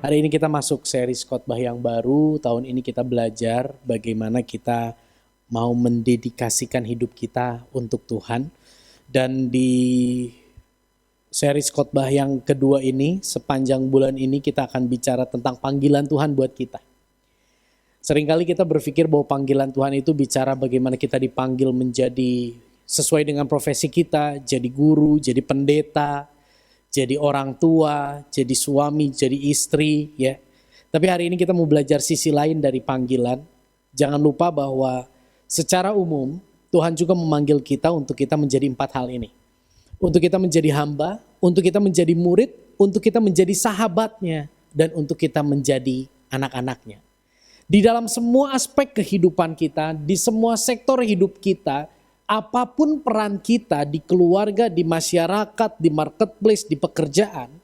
Hari ini kita masuk series khotbah yang baru. Tahun ini kita belajar bagaimana kita mau mendedikasikan hidup kita untuk Tuhan. Dan di series khotbah yang kedua ini, sepanjang bulan ini kita akan bicara tentang panggilan Tuhan buat kita. Seringkali kita berpikir bahwa panggilan Tuhan itu bicara bagaimana kita dipanggil menjadi sesuai dengan profesi kita, jadi guru, jadi pendeta, jadi orang tua, jadi suami, jadi istri, ya. Tapi hari ini kita mau belajar sisi lain dari panggilan. Jangan lupa bahwa secara umum Tuhan juga memanggil kita untuk kita menjadi 4 hal ini. Untuk kita menjadi hamba, untuk kita menjadi murid, untuk kita menjadi sahabatnya, dan untuk kita menjadi anak-anaknya. Di dalam semua aspek kehidupan kita, di semua sektor hidup kita, apapun peran kita di keluarga, di masyarakat, di marketplace, di pekerjaan,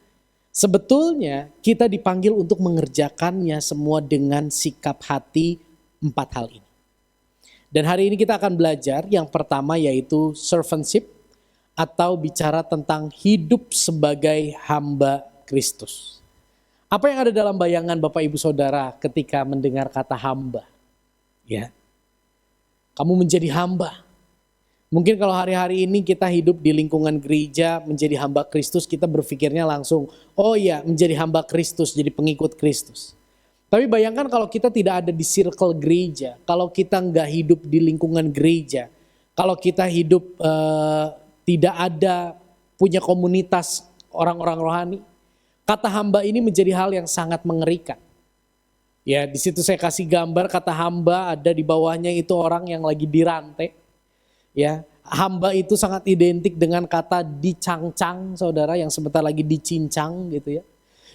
sebetulnya kita dipanggil untuk mengerjakannya semua dengan sikap hati 4 hal ini. Dan hari ini kita akan belajar yang pertama yaitu servantship atau bicara tentang hidup sebagai hamba Kristus. Apa yang ada dalam bayangan Bapak Ibu Saudara ketika mendengar kata hamba? Ya, kamu menjadi hamba. Mungkin kalau hari-hari ini kita hidup di lingkungan gereja menjadi hamba Kristus, kita berpikirnya langsung, oh ya menjadi hamba Kristus, jadi pengikut Kristus. Tapi bayangkan kalau kita tidak ada di circle gereja, kalau kita nggak hidup di lingkungan gereja, kalau kita hidup tidak ada punya komunitas orang-orang rohani, kata hamba ini menjadi hal yang sangat mengerikan. Ya, di situ saya kasih gambar kata hamba, ada di bawahnya itu orang yang lagi dirantai. Ya, hamba itu sangat identik dengan kata dicangcang, saudara, yang sebentar lagi dicincang gitu ya.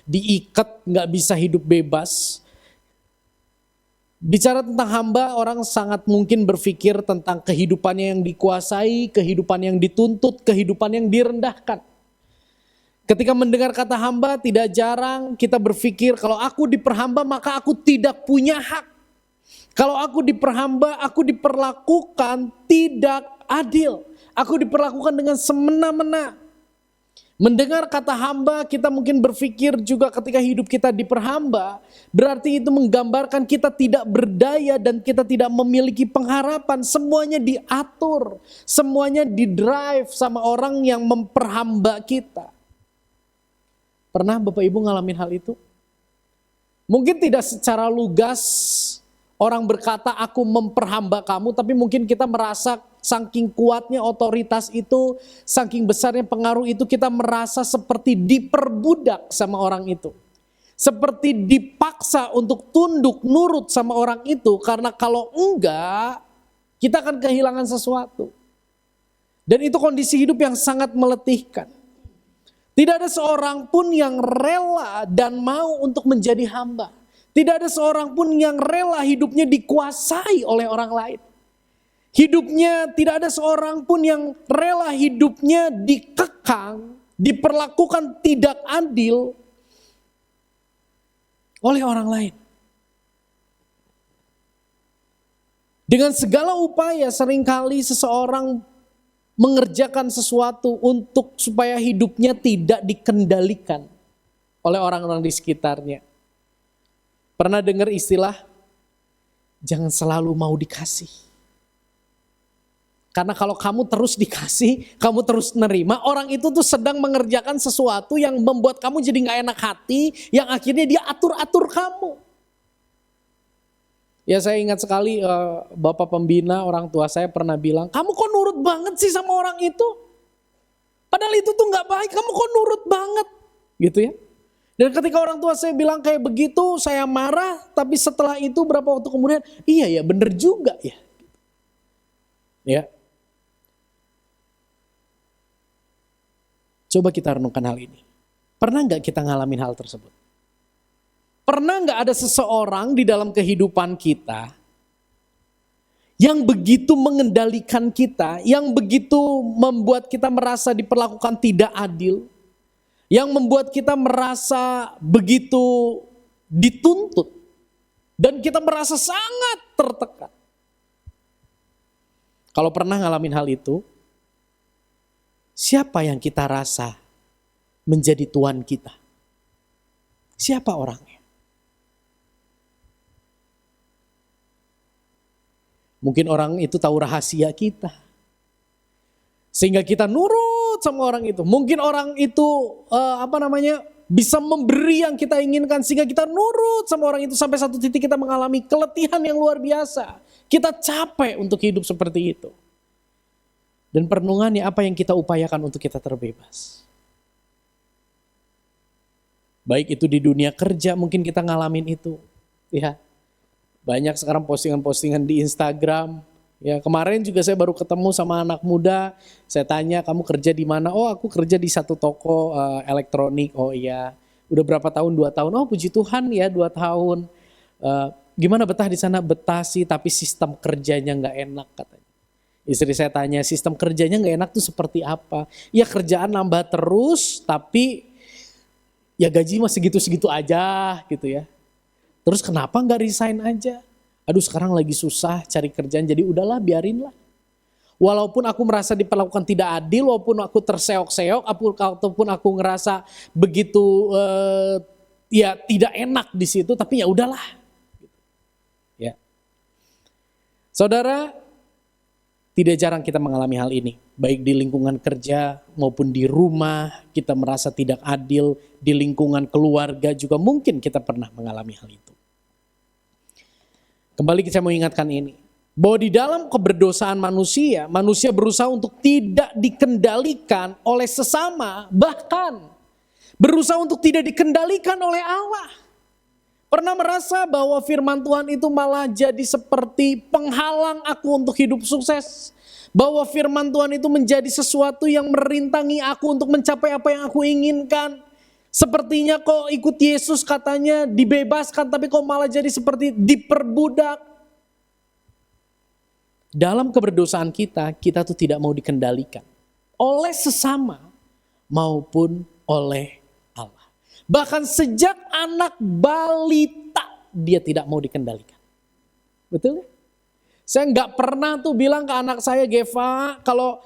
Diikat, nggak bisa hidup bebas. Bicara tentang hamba, orang sangat mungkin berpikir tentang kehidupannya yang dikuasai, kehidupan yang dituntut, kehidupan yang direndahkan. Ketika mendengar kata hamba, tidak jarang kita berpikir kalau aku diperhamba maka aku tidak punya hak. Kalau aku diperhamba, aku diperlakukan tidak adil. Aku diperlakukan dengan semena-mena. Mendengar kata hamba, kita mungkin berpikir juga ketika hidup kita diperhamba, berarti itu menggambarkan kita tidak berdaya dan kita tidak memiliki pengharapan. Semuanya diatur, semuanya didrive sama orang yang memperhamba kita. Pernah Bapak Ibu ngalamin hal itu? Mungkin tidak secara lugas orang berkata aku memperhamba kamu, tapi mungkin kita merasa saking kuatnya otoritas itu, saking besarnya pengaruh itu, kita merasa seperti diperbudak sama orang itu. Seperti dipaksa untuk tunduk, nurut sama orang itu, karena kalau enggak, kita akan kehilangan sesuatu. Dan itu kondisi hidup yang sangat meletihkan. Tidak ada seorang pun yang rela dan mau untuk menjadi hamba. Tidak ada seorang pun yang rela hidupnya dikuasai oleh orang lain. Hidupnya tidak ada seorang pun yang rela hidupnya dikekang, diperlakukan tidak adil oleh orang lain. Dengan segala upaya seringkali seseorang mengerjakan sesuatu untuk supaya hidupnya tidak dikendalikan oleh orang-orang di sekitarnya. Pernah dengar istilah, jangan selalu mau dikasih. Karena kalau kamu terus dikasih, kamu terus nerima, orang itu tuh sedang mengerjakan sesuatu yang membuat kamu jadi gak enak hati, yang akhirnya dia atur-atur kamu. Ya saya ingat sekali Bapak Pembina, orang tua saya pernah bilang, kamu kok nurut banget sih sama orang itu? Padahal itu tuh gak baik, kamu kok nurut banget? Gitu ya. Dan ketika orang tua saya bilang kayak begitu, saya marah, tapi setelah itu berapa waktu kemudian, iya ya bener juga ya. Ya. Coba kita renungkan hal ini. Pernah gak kita ngalamin hal tersebut? Pernah gak ada seseorang di dalam kehidupan kita yang begitu mengendalikan kita, yang begitu membuat kita merasa diperlakukan tidak adil, yang membuat kita merasa begitu dituntut, dan kita merasa sangat tertekan. Kalau pernah ngalamin hal itu, siapa yang kita rasa menjadi Tuhan kita? Siapa orangnya? Mungkin orang itu tahu rahasia kita. Sehingga kita nurut sama orang itu. Mungkin orang itu bisa memberi yang kita inginkan sehingga kita nurut sama orang itu sampai satu titik kita mengalami keletihan yang luar biasa. Kita capek untuk hidup seperti itu. Dan perenungannya apa yang kita upayakan untuk kita terbebas. Baik itu di dunia kerja mungkin kita ngalamin itu. Ya. Banyak sekarang postingan-postingan di Instagram. Ya, kemarin juga saya baru ketemu sama anak muda. Saya tanya, kamu kerja di mana? Oh, aku kerja di satu toko elektronik. Oh iya. Udah berapa tahun? 2 tahun. Oh, puji Tuhan ya, 2 tahun. Gimana betah di sana? Betah sih, tapi sistem kerjanya nggak enak katanya. Istri saya tanya, sistem kerjanya nggak enak tuh seperti apa? Ya kerjaan nambah terus, tapi ya gaji mah segitu-segitu aja gitu ya. Terus kenapa nggak resign aja? Aduh sekarang lagi susah cari kerjaan, jadi udahlah biarinlah. Walaupun aku merasa diperlakukan tidak adil, walaupun aku terseok-seok, ataupun aku ngerasa begitu ya tidak enak di situ, tapi ya udahlah. Ya. Saudara, tidak jarang kita mengalami hal ini. Baik di lingkungan kerja maupun di rumah kita merasa tidak adil, di lingkungan keluarga juga mungkin kita pernah mengalami hal itu. Kembali saya mau ingatkan ini, bahwa di dalam keberdosaan manusia, manusia berusaha untuk tidak dikendalikan oleh sesama, bahkan berusaha untuk tidak dikendalikan oleh Allah. Pernah merasa bahwa firman Tuhan itu malah jadi seperti penghalang aku untuk hidup sukses. Bahwa firman Tuhan itu menjadi sesuatu yang merintangi aku untuk mencapai apa yang aku inginkan. Sepertinya kok ikut Yesus katanya dibebaskan, tapi kok malah jadi seperti diperbudak. Dalam keberdosaan kita tuh tidak mau dikendalikan oleh sesama maupun oleh Allah. Bahkan sejak anak balita dia tidak mau dikendalikan. Betul? Saya nggak pernah tuh bilang ke anak saya, Geva, kalau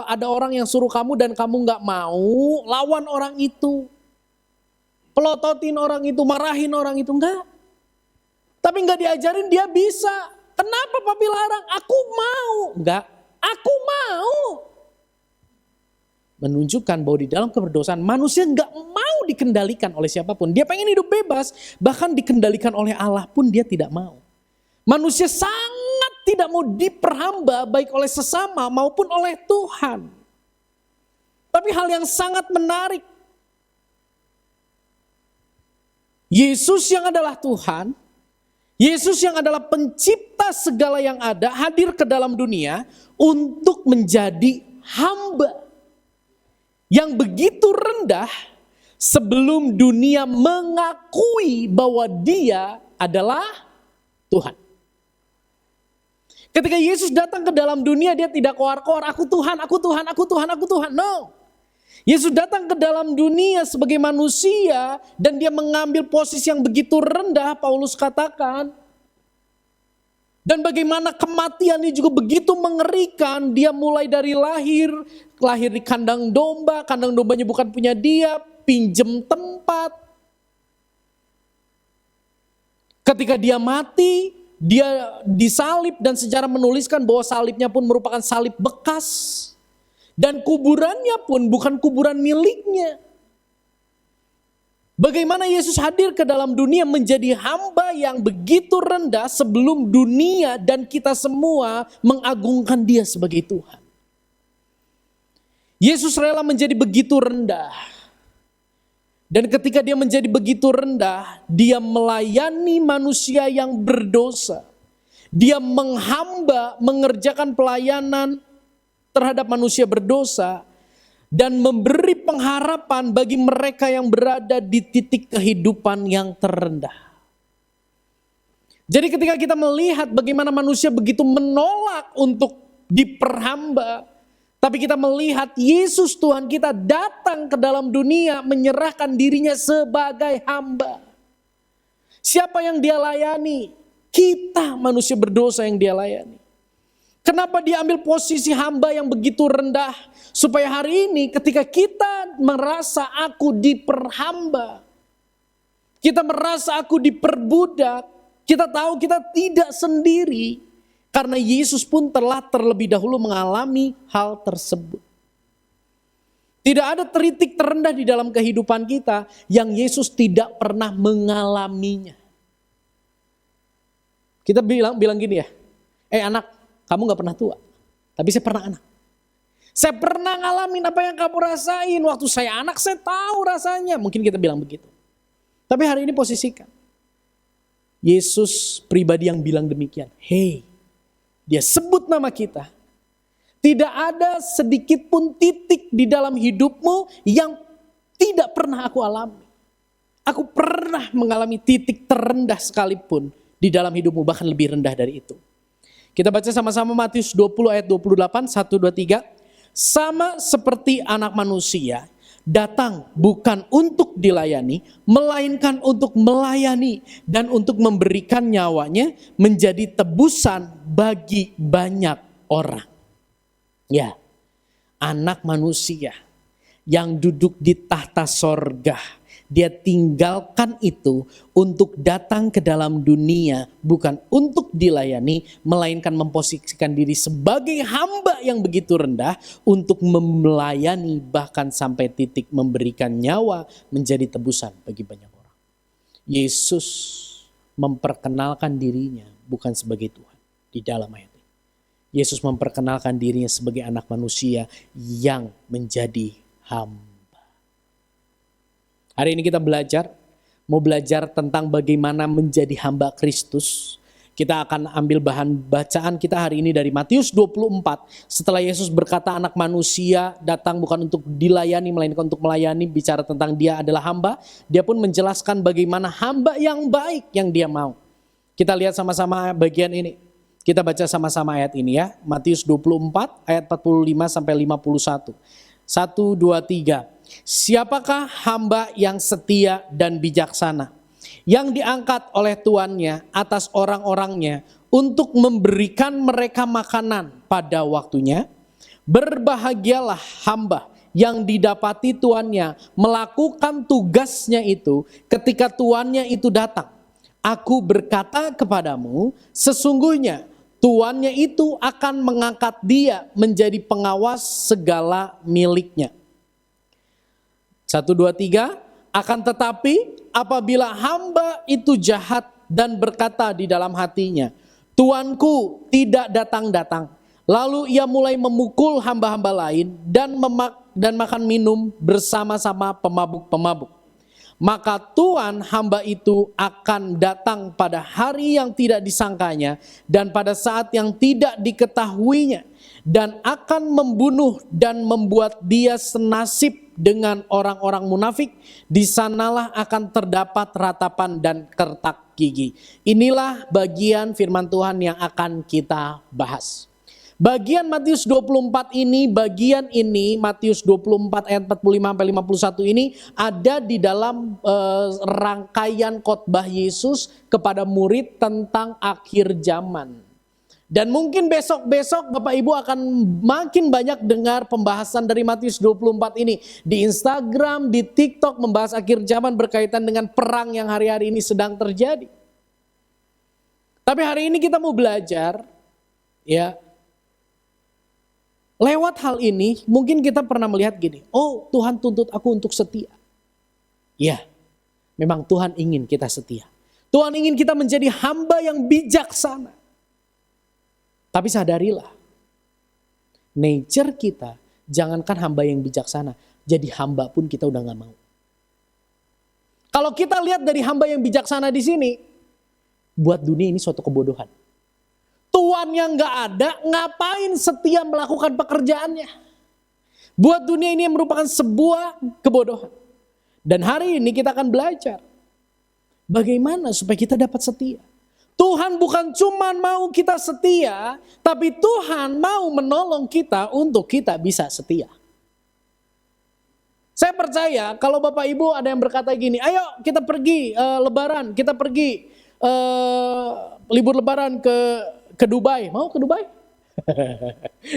ada orang yang suruh kamu dan kamu nggak mau, lawan orang itu, pelototin orang itu, marahin orang itu, enggak. Tapi nggak diajarin dia bisa. Kenapa papi larang? Aku mau, enggak. Aku mau. Menunjukkan bahwa di dalam keberdosaan manusia nggak mau dikendalikan oleh siapapun. Dia pengen hidup bebas, bahkan dikendalikan oleh Allah pun dia tidak mau. Manusia sangat tidak mau diperhamba baik oleh sesama maupun oleh Tuhan. Tapi hal yang sangat menarik, Yesus yang adalah Tuhan, Yesus yang adalah pencipta segala yang ada, hadir ke dalam dunia untuk menjadi hamba yang begitu rendah sebelum dunia mengakui bahwa dia adalah Tuhan. Ketika Yesus datang ke dalam dunia, dia tidak koar-koar, aku Tuhan, aku Tuhan, aku Tuhan, aku Tuhan. No. Yesus datang ke dalam dunia sebagai manusia dan dia mengambil posisi yang begitu rendah, Paulus katakan. Dan bagaimana kematiannya juga begitu mengerikan, dia mulai dari lahir di kandang dombanya bukan punya dia, pinjem tempat. Ketika dia mati, dia disalib dan sejarah menuliskan bahwa salibnya pun merupakan salib bekas. Dan kuburannya pun bukan kuburan miliknya. Bagaimana Yesus hadir ke dalam dunia menjadi hamba yang begitu rendah sebelum dunia dan kita semua mengagungkan dia sebagai Tuhan. Yesus rela menjadi begitu rendah. Dan ketika dia menjadi begitu rendah, dia melayani manusia yang berdosa. Dia menghamba, mengerjakan pelayanan terhadap manusia berdosa dan memberi pengharapan bagi mereka yang berada di titik kehidupan yang terendah. Jadi ketika kita melihat bagaimana manusia begitu menolak untuk diperhamba, tapi kita melihat Yesus Tuhan kita datang ke dalam dunia menyerahkan dirinya sebagai hamba. Siapa yang dia layani? Kita manusia berdosa yang dia layani. Kenapa dia ambil posisi hamba yang begitu rendah? Supaya hari ini ketika kita merasa aku diperhamba, kita merasa aku diperbudak, kita tahu kita tidak sendiri. Karena Yesus pun telah terlebih dahulu mengalami hal tersebut. Tidak ada titik terendah di dalam kehidupan kita yang Yesus tidak pernah mengalaminya. Kita bilang gini ya, anak, kamu gak pernah tua, tapi saya pernah anak. Saya pernah ngalamin apa yang kamu rasain, waktu saya anak saya tahu rasanya. Mungkin kita bilang begitu. Tapi hari ini posisikan, Yesus pribadi yang bilang demikian. Dia sebut nama kita. Tidak ada sedikit pun titik di dalam hidupmu yang tidak pernah aku alami. Aku pernah mengalami titik terendah sekalipun di dalam hidupmu, bahkan lebih rendah dari itu. Kita baca sama-sama Matius 20 ayat 28, 1, 2, 3. Sama seperti anak manusia datang bukan untuk dilayani, melainkan untuk melayani dan untuk memberikan nyawanya menjadi tebusan bagi banyak orang. Ya, anak manusia yang duduk di tahta sorga, dia tinggalkan itu untuk datang ke dalam dunia, bukan untuk dilayani, melainkan memposisikan diri sebagai hamba yang begitu rendah untuk melayani, bahkan sampai titik memberikan nyawa menjadi tebusan bagi banyak orang. Yesus memperkenalkan dirinya bukan sebagai Tuhan di dalam ayat ini. Yesus memperkenalkan dirinya sebagai anak manusia yang menjadi hamba. Hari ini kita mau belajar tentang bagaimana menjadi hamba Kristus. Kita akan ambil bahan bacaan kita hari ini dari Matius 24. Setelah Yesus berkata anak manusia datang bukan untuk dilayani, melainkan untuk melayani, bicara tentang dia adalah hamba. Dia pun menjelaskan bagaimana hamba yang baik yang dia mau. Kita lihat sama-sama bagian ini. Kita baca sama-sama ayat ini ya. Matius 24 ayat 45 sampai 51. 1, 2, 3. Siapakah hamba yang setia dan bijaksana, yang diangkat oleh tuannya atas orang-orangnya untuk memberikan mereka makanan pada waktunya? Berbahagialah hamba yang didapati tuannya melakukan tugasnya itu ketika tuannya itu datang. Aku berkata kepadamu, sesungguhnya tuannya itu akan mengangkat dia menjadi pengawas segala miliknya. 1, 2, 3. Akan tetapi apabila hamba itu jahat dan berkata di dalam hatinya, Tuanku tidak datang-datang. Lalu ia mulai memukul hamba-hamba lain dan makan minum bersama-sama pemabuk-pemabuk. Maka Tuhan hamba itu akan datang pada hari yang tidak disangkanya dan pada saat yang tidak diketahuinya, dan akan membunuh dan membuat dia senasib dengan orang-orang munafik. Di sanalah akan terdapat ratapan dan kertak gigi. Inilah bagian firman Tuhan yang akan kita bahas. Bagian Matius 24 ini, Matius 24 ayat 45 sampai 51 ini ada di dalam rangkaian khotbah Yesus kepada murid tentang akhir zaman. Dan mungkin besok-besok Bapak Ibu akan makin banyak dengar pembahasan dari Matius 24 ini. Di Instagram, di TikTok membahas akhir zaman berkaitan dengan perang yang hari-hari ini sedang terjadi. Tapi hari ini kita mau belajar, ya, lewat hal ini mungkin kita pernah melihat gini, oh Tuhan tuntut aku untuk setia. Ya, memang Tuhan ingin kita setia. Tuhan ingin kita menjadi hamba yang bijaksana. Tapi sadarilah, nature kita, jangankan hamba yang bijaksana, jadi hamba pun kita udah gak mau. Kalau kita lihat dari hamba yang bijaksana di sini, buat dunia ini suatu kebodohan. Tuan yang gak ada, ngapain setia melakukan pekerjaannya? Buat dunia ini merupakan sebuah kebodohan. Dan hari ini kita akan belajar bagaimana supaya kita dapat setia. Tuhan bukan cuma mau kita setia, tapi Tuhan mau menolong kita untuk kita bisa setia. Saya percaya kalau Bapak Ibu ada yang berkata gini, ayo kita pergi lebaran, kita pergi libur lebaran ke Dubai. Mau ke Dubai?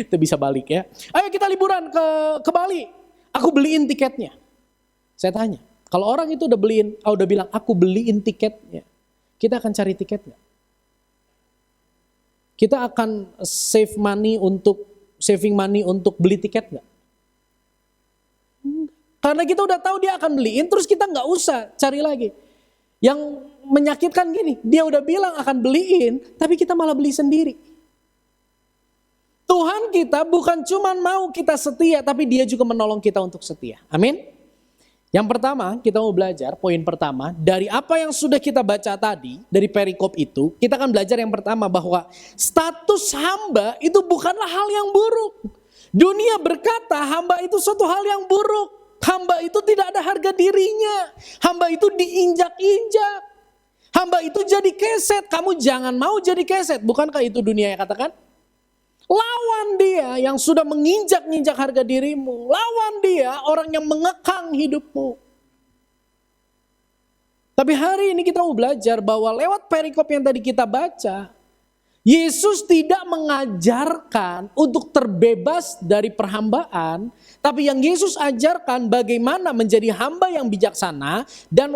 Itu bisa balik ya. Ayo kita liburan ke Bali. Aku beliin tiketnya. Saya tanya, kalau orang itu udah bilang aku beliin tiketnya, kita akan cari tiketnya. Kita akan saving money untuk beli tiket nggak? Karena kita udah tahu dia akan beliin, terus kita nggak usah cari lagi. Yang menyakitkan gini, dia udah bilang akan beliin, tapi kita malah beli sendiri. Tuhan kita bukan cuma mau kita setia, tapi dia juga menolong kita untuk setia. Amin. Yang pertama, kita mau belajar, poin pertama, dari apa yang sudah kita baca tadi, dari perikop itu, kita akan belajar yang pertama bahwa status hamba itu bukanlah hal yang buruk. Dunia berkata hamba itu suatu hal yang buruk. Hamba itu tidak ada harga dirinya. Hamba itu diinjak-injak. Hamba itu jadi keset. Kamu jangan mau jadi keset. Bukankah itu dunia yang katakan? Lawan dia yang sudah menginjak-injak harga dirimu. Lawan dia orang yang mengekang hidupmu. Tapi hari ini kita mau belajar bahwa lewat perikop yang tadi kita baca, Yesus tidak mengajarkan untuk terbebas dari perhambaan, tapi yang Yesus ajarkan bagaimana menjadi hamba yang bijaksana dan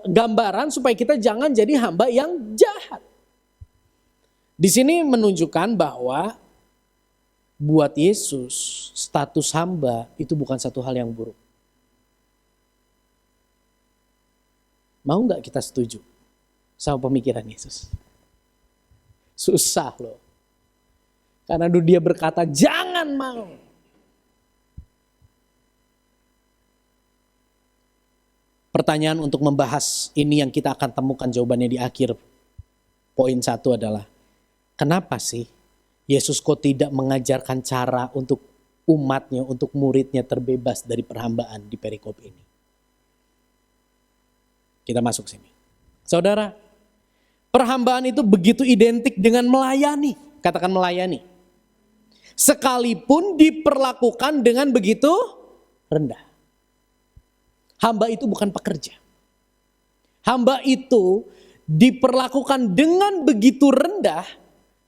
gambaran supaya kita jangan jadi hamba yang jahat. Di sini menunjukkan bahwa buat Yesus status hamba itu bukan satu hal yang buruk. Mau nggak kita setuju sama pemikiran Yesus? Susah loh. Karena dia berkata jangan mau. Pertanyaan untuk membahas ini yang kita akan temukan jawabannya di akhir poin 1 adalah, kenapa sih Yesus kok tidak mengajarkan cara untuk umatnya, untuk muridnya terbebas dari perhambaan di perikop ini? Kita masuk sini. Saudara, perhambaan itu begitu identik dengan melayani. Katakan melayani. Sekalipun diperlakukan dengan begitu rendah. Hamba itu bukan pekerja. Hamba itu diperlakukan dengan begitu rendah.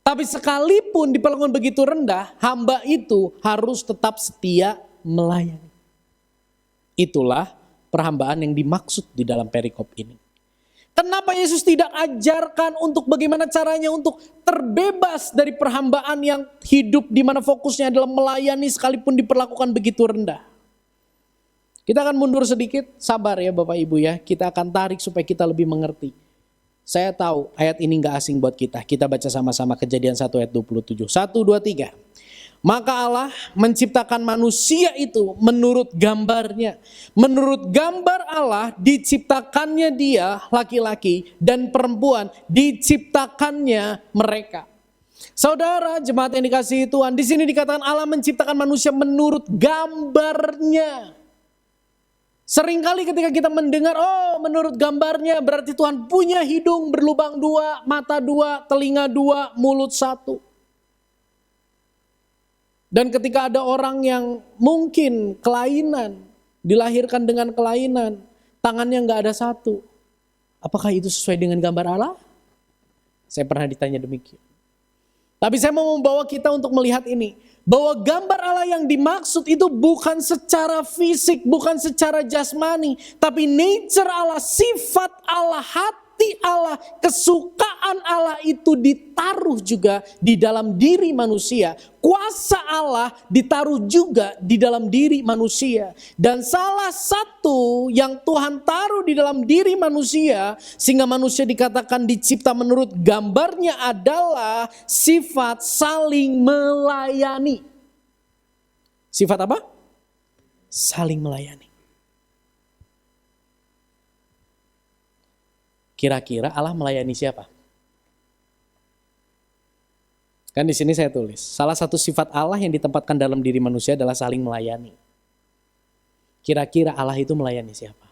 Tapi sekalipun diperlakukan begitu rendah, hamba itu harus tetap setia melayani. Itulah perhambaan yang dimaksud di dalam perikop ini. Kenapa Yesus tidak ajarkan untuk bagaimana caranya untuk terbebas dari perhambaan yang hidup di mana fokusnya adalah melayani sekalipun diperlakukan begitu rendah? Kita akan mundur sedikit, sabar ya Bapak Ibu ya. Kita akan tarik supaya kita lebih mengerti. Saya tahu ayat ini gak asing buat kita. Kita baca sama-sama Kejadian 1 ayat 27. 1, 2, 3. Maka Allah menciptakan manusia itu menurut gambarnya. Menurut gambar Allah diciptakannya dia laki-laki dan perempuan diciptakannya mereka. Saudara jemaat yang dikasihi Tuhan, di sini dikatakan Allah menciptakan manusia menurut gambarnya. Seringkali ketika kita mendengar, oh menurut gambarnya berarti Tuhan punya hidung berlubang 2, mata 2, telinga 2, mulut 1. Dan ketika ada orang yang mungkin kelainan, dilahirkan dengan kelainan, tangannya gak ada 1. Apakah itu sesuai dengan gambar Allah? Saya pernah ditanya demikian. Tapi saya mau membawa kita untuk melihat ini. Bahwa gambar Allah yang dimaksud itu bukan secara fisik, bukan secara jasmani. Tapi nature Allah, sifat Allah, hati Allah, kesukaan Allah itu ditaruh juga di dalam diri manusia. Kuasa Allah ditaruh juga di dalam diri manusia. Dan salah satu yang Tuhan taruh di dalam diri manusia, sehingga manusia dikatakan dicipta menurut gambarnya adalah sifat saling melayani. Sifat apa? Saling melayani. Kira-kira Allah melayani siapa? Kan di sini saya tulis, salah satu sifat Allah yang ditempatkan dalam diri manusia adalah saling melayani. Kira-kira Allah itu melayani siapa?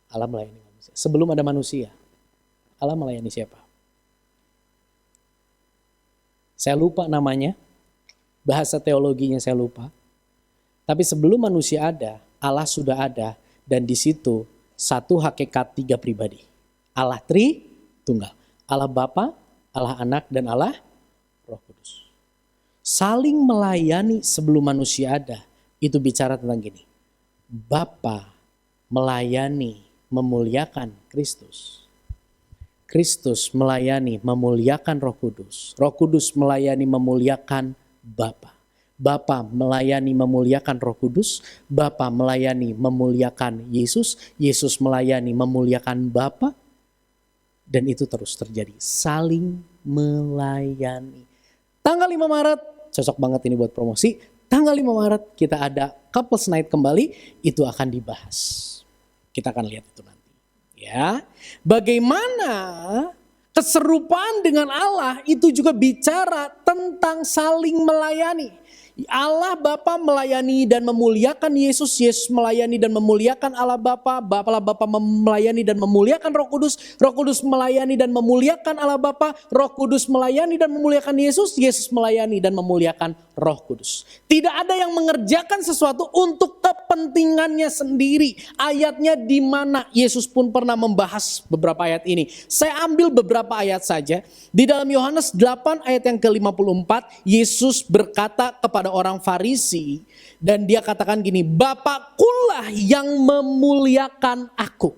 Allah melayani manusia. Sebelum ada manusia, Allah melayani siapa? Saya lupa namanya, bahasa teologinya saya lupa. Tapi sebelum manusia ada, Allah sudah ada, dan di situ satu hakikat 3 pribadi. Allah Tritunggal. Allah Bapa, Allah Anak, dan Allah Roh Kudus. Saling melayani sebelum manusia ada. Itu bicara tentang gini. Bapa melayani, memuliakan Kristus. Kristus melayani, memuliakan Roh Kudus. Roh Kudus melayani, memuliakan Bapa. Bapa melayani, memuliakan Roh Kudus. Bapa melayani, memuliakan Yesus. Yesus melayani, memuliakan Bapa. Dan itu terus terjadi. Saling melayani. Tanggal 5 Maret, cocok banget ini buat promosi. Tanggal 5 Maret kita ada Couples Night kembali. Itu akan dibahas. Kita akan lihat itu nanti. Ya, bagaimana keserupaan dengan Allah itu juga bicara tentang saling melayani. Allah Bapa melayani dan memuliakan Yesus, Yesus melayani dan memuliakan Allah Bapa, Allah Bapa melayani dan memuliakan Roh Kudus, Roh Kudus melayani dan memuliakan Allah Bapa, Roh Kudus melayani dan memuliakan Yesus, Yesus melayani dan memuliakan Roh Kudus. Tidak ada yang mengerjakan sesuatu untuk kepentingannya sendiri. Ayatnya di mana Yesus pun pernah membahas beberapa ayat ini. Saya ambil beberapa ayat saja. Di dalam Yohanes 8 ayat yang ke-54, Yesus berkata kepada orang Farisi dan dia katakan gini, Bapakkulah yang memuliakan aku.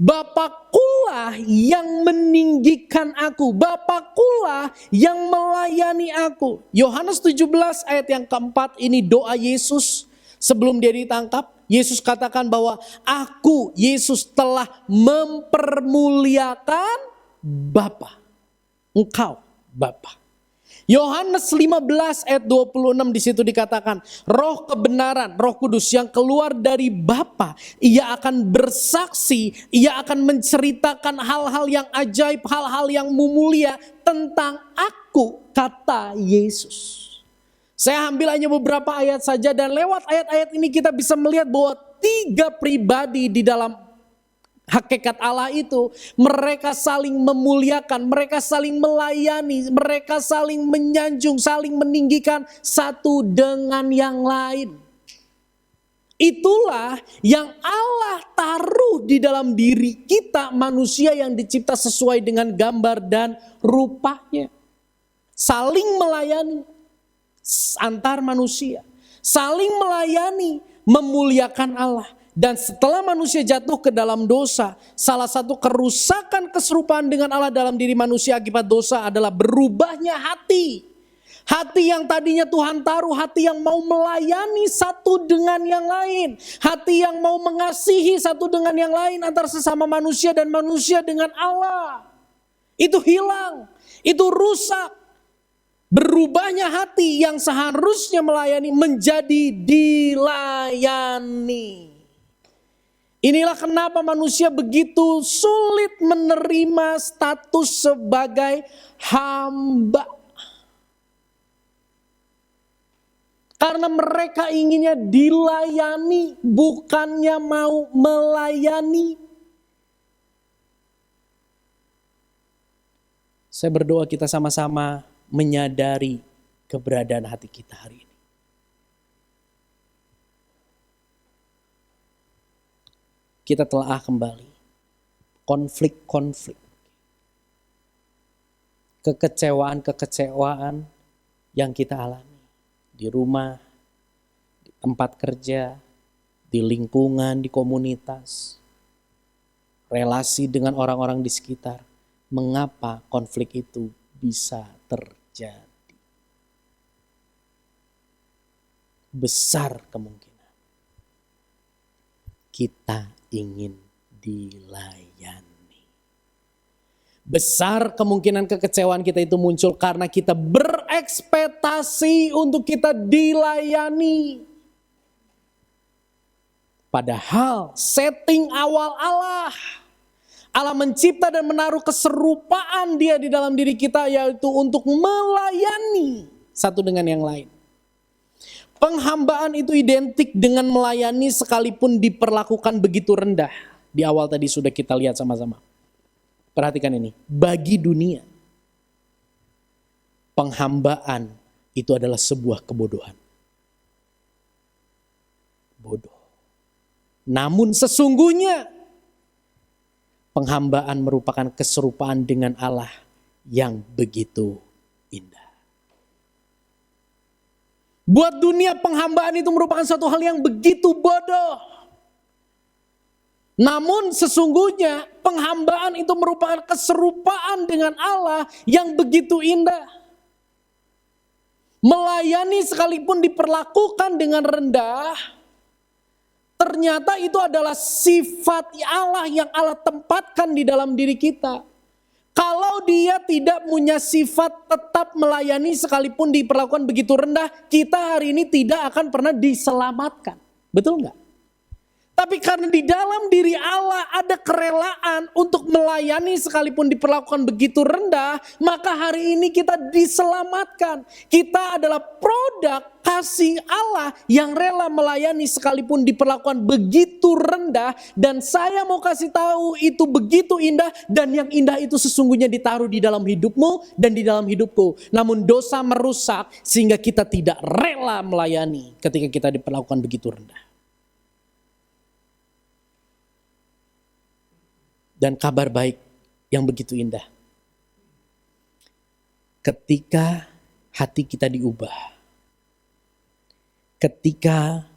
Bapakkulah yang meninggikan aku. Bapakkulah yang melayani aku. Yohanes 17 ayat yang keempat ini doa Yesus sebelum dia ditangkap. Yesus katakan bahwa aku, Yesus telah mempermuliakan Bapa. Engkau Bapa. Yohanes 15 ayat 26 di situ dikatakan, Roh kebenaran, Roh Kudus yang keluar dari Bapa, ia akan bersaksi, ia akan menceritakan hal-hal yang ajaib, hal-hal yang mulia tentang aku, kata Yesus. Saya ambil hanya beberapa ayat saja dan lewat ayat-ayat ini kita bisa melihat bahwa 3 pribadi di dalam hakikat Allah itu, mereka saling memuliakan, mereka saling melayani, mereka saling menyanjung, saling meninggikan satu dengan yang lain. Itulah yang Allah taruh di dalam diri kita, manusia yang dicipta sesuai dengan gambar dan rupanya. Saling melayani antar manusia, saling melayani, memuliakan Allah. Dan setelah manusia jatuh ke dalam dosa, salah satu kerusakan keserupaan dengan Allah dalam diri manusia akibat dosa adalah berubahnya hati. Hati yang tadinya Tuhan taruh, hati yang mau melayani satu dengan yang lain. Hati yang mau mengasihi satu dengan yang lain antara sesama manusia dan manusia dengan Allah. Itu hilang, itu rusak. Berubahnya hati yang seharusnya melayani menjadi dilayani. Inilah kenapa manusia begitu sulit menerima status sebagai hamba. Karena mereka inginnya dilayani, bukannya mau melayani. Saya berdoa kita sama-sama menyadari keberadaan hati kita hari ini. Kita telah kembali konflik-konflik, kekecewaan-kekecewaan yang kita alami di rumah, di tempat kerja, di lingkungan, di komunitas, relasi dengan orang-orang di sekitar. Mengapa konflik itu bisa terjadi? Besar kemungkinan kita ingin dilayani. Besar kemungkinan kekecewaan kita itu muncul karena kita berekspektasi untuk kita dilayani. Padahal setting awal Allah mencipta dan menaruh keserupaan Dia di dalam diri kita, yaitu untuk melayani satu dengan yang lain. Penghambaan itu identik dengan melayani sekalipun diperlakukan begitu rendah. Di awal tadi sudah kita lihat sama-sama. Perhatikan ini, bagi dunia, penghambaan itu adalah sebuah kebodohan. Bodoh. Namun sesungguhnya, penghambaan merupakan keserupaan dengan Allah yang begitu indah. Buat dunia penghambaan itu merupakan suatu hal yang begitu bodoh. Namun sesungguhnya penghambaan itu merupakan keserupaan dengan Allah yang begitu indah. Melayani sekalipun diperlakukan dengan rendah, ternyata itu adalah sifat Allah yang Allah tempatkan di dalam diri kita. Kalau dia tidak punya sifat tetap melayani sekalipun diperlakukan begitu rendah, kita hari ini tidak akan pernah diselamatkan. Betul nggak? Tapi karena di dalam diri Allah ada kerelaan untuk melayani sekalipun diperlakukan begitu rendah, maka hari ini kita diselamatkan. Kita adalah produk kasih Allah yang rela melayani sekalipun diperlakukan begitu rendah. Dan saya mau kasih tahu itu begitu indah, dan yang indah itu sesungguhnya ditaruh di dalam hidupmu dan di dalam hidupku. Namun dosa merusak sehingga kita tidak rela melayani ketika kita diperlakukan begitu rendah. Dan kabar baik yang begitu indah. Ketika hati kita diubah. Ketika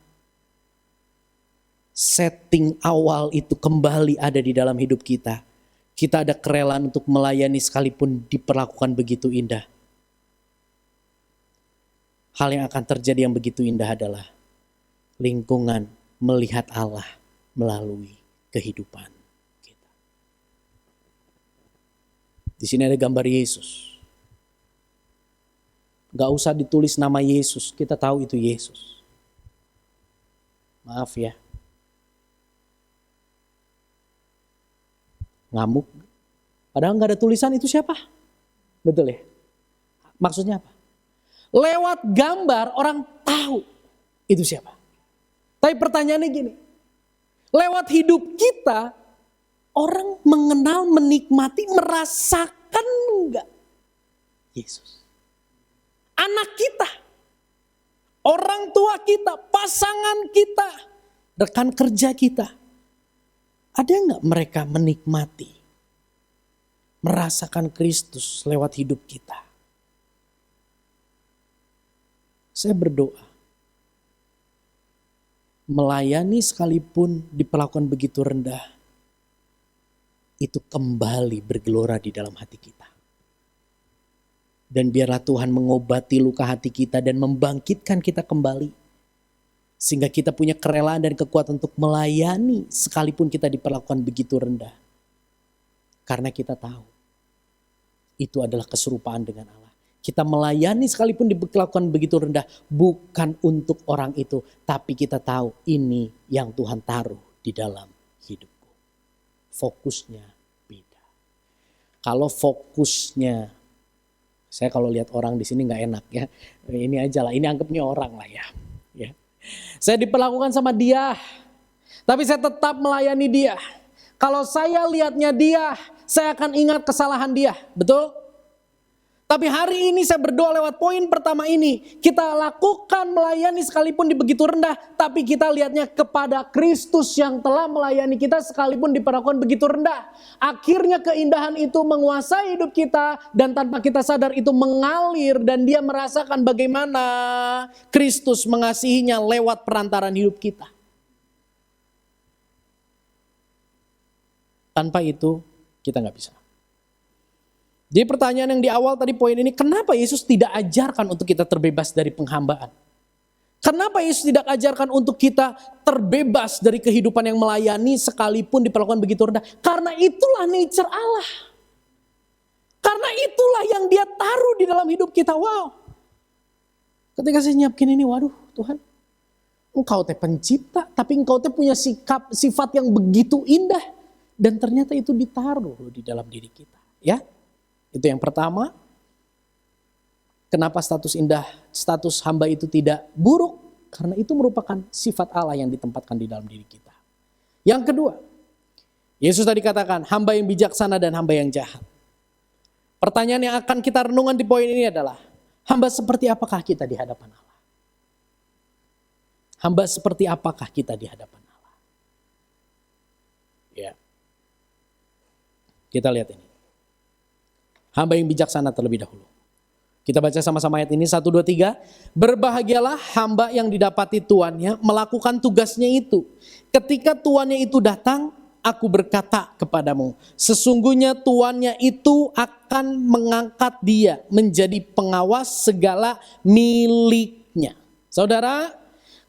setting awal itu kembali ada di dalam hidup kita. Kita ada kerelaan untuk melayani sekalipun diperlakukan begitu indah. Hal yang akan terjadi yang begitu indah adalah lingkungan melihat Allah melalui kehidupan. Di sini ada gambar Yesus. Gak usah ditulis nama Yesus, kita tahu itu Yesus. Maaf ya. Ngamuk. Padahal gak ada tulisan itu siapa? Betul ya? Maksudnya apa? Lewat gambar orang tahu itu siapa. Tapi pertanyaannya gini. Lewat hidup kita, orang mengenal, menikmati, merasakan enggak Yesus? Anak kita, orang tua kita, pasangan kita, rekan kerja kita. Ada enggak mereka menikmati, merasakan Kristus lewat hidup kita? Saya berdoa, melayani sekalipun diperlakukan begitu rendah, itu kembali bergelora di dalam hati kita. Dan biarlah Tuhan mengobati luka hati kita dan membangkitkan kita kembali. Sehingga kita punya kerelaan dan kekuatan untuk melayani sekalipun kita diperlakukan begitu rendah. Karena kita tahu itu adalah keserupaan dengan Allah. Kita melayani sekalipun diperlakukan begitu rendah bukan untuk orang itu. Tapi kita tahu ini yang Tuhan taruh di dalam hidupku. Fokusnya beda. Kalau fokusnya, saya kalau lihat orang di sini nggak enak ya. Ini aja lah, ini anggapnya orang lah ya. Saya diperlakukan sama dia, tapi saya tetap melayani dia. Kalau saya lihatnya dia, saya akan ingat kesalahan dia, betul? Tapi hari ini saya berdoa lewat poin pertama ini. Kita lakukan melayani sekalipun di begitu rendah. Tapi kita lihatnya kepada Kristus yang telah melayani kita sekalipun diperlakukan begitu rendah. Akhirnya keindahan itu menguasai hidup kita. Dan tanpa kita sadar itu mengalir. Dan dia merasakan bagaimana Kristus mengasihinya lewat perantaran hidup kita. Tanpa itu kita gak bisa. Jadi pertanyaan yang di awal tadi poin ini, kenapa Yesus tidak ajarkan untuk kita terbebas dari penghambaan? Kenapa Yesus tidak ajarkan untuk kita terbebas dari kehidupan yang melayani sekalipun diperlakukan begitu rendah? Karena itulah nature Allah. Karena itulah yang dia taruh di dalam hidup kita. Wow. Ketika saya nyiapin ini, waduh Tuhan, Engkau teh pencipta, tapi Engkau teh punya sifat yang begitu indah. Dan ternyata itu ditaruh di dalam diri kita. Ya. Itu yang pertama. Kenapa status hamba itu tidak buruk? Karena itu merupakan sifat Allah yang ditempatkan di dalam diri kita. Yang kedua, Yesus tadi katakan hamba yang bijaksana dan hamba yang jahat. Pertanyaan yang akan kita renungan di poin ini adalah, hamba seperti apakah kita di hadapan Allah? Hamba seperti apakah kita di hadapan Allah? Ya. Kita lihat ini. Hamba yang bijaksana terlebih dahulu. Kita baca sama-sama ayat ini, 1, 2, 3. Berbahagialah hamba yang didapati tuannya melakukan tugasnya itu. Ketika tuannya itu datang, aku berkata kepadamu, sesungguhnya tuannya itu akan mengangkat dia menjadi pengawas segala miliknya. Saudara,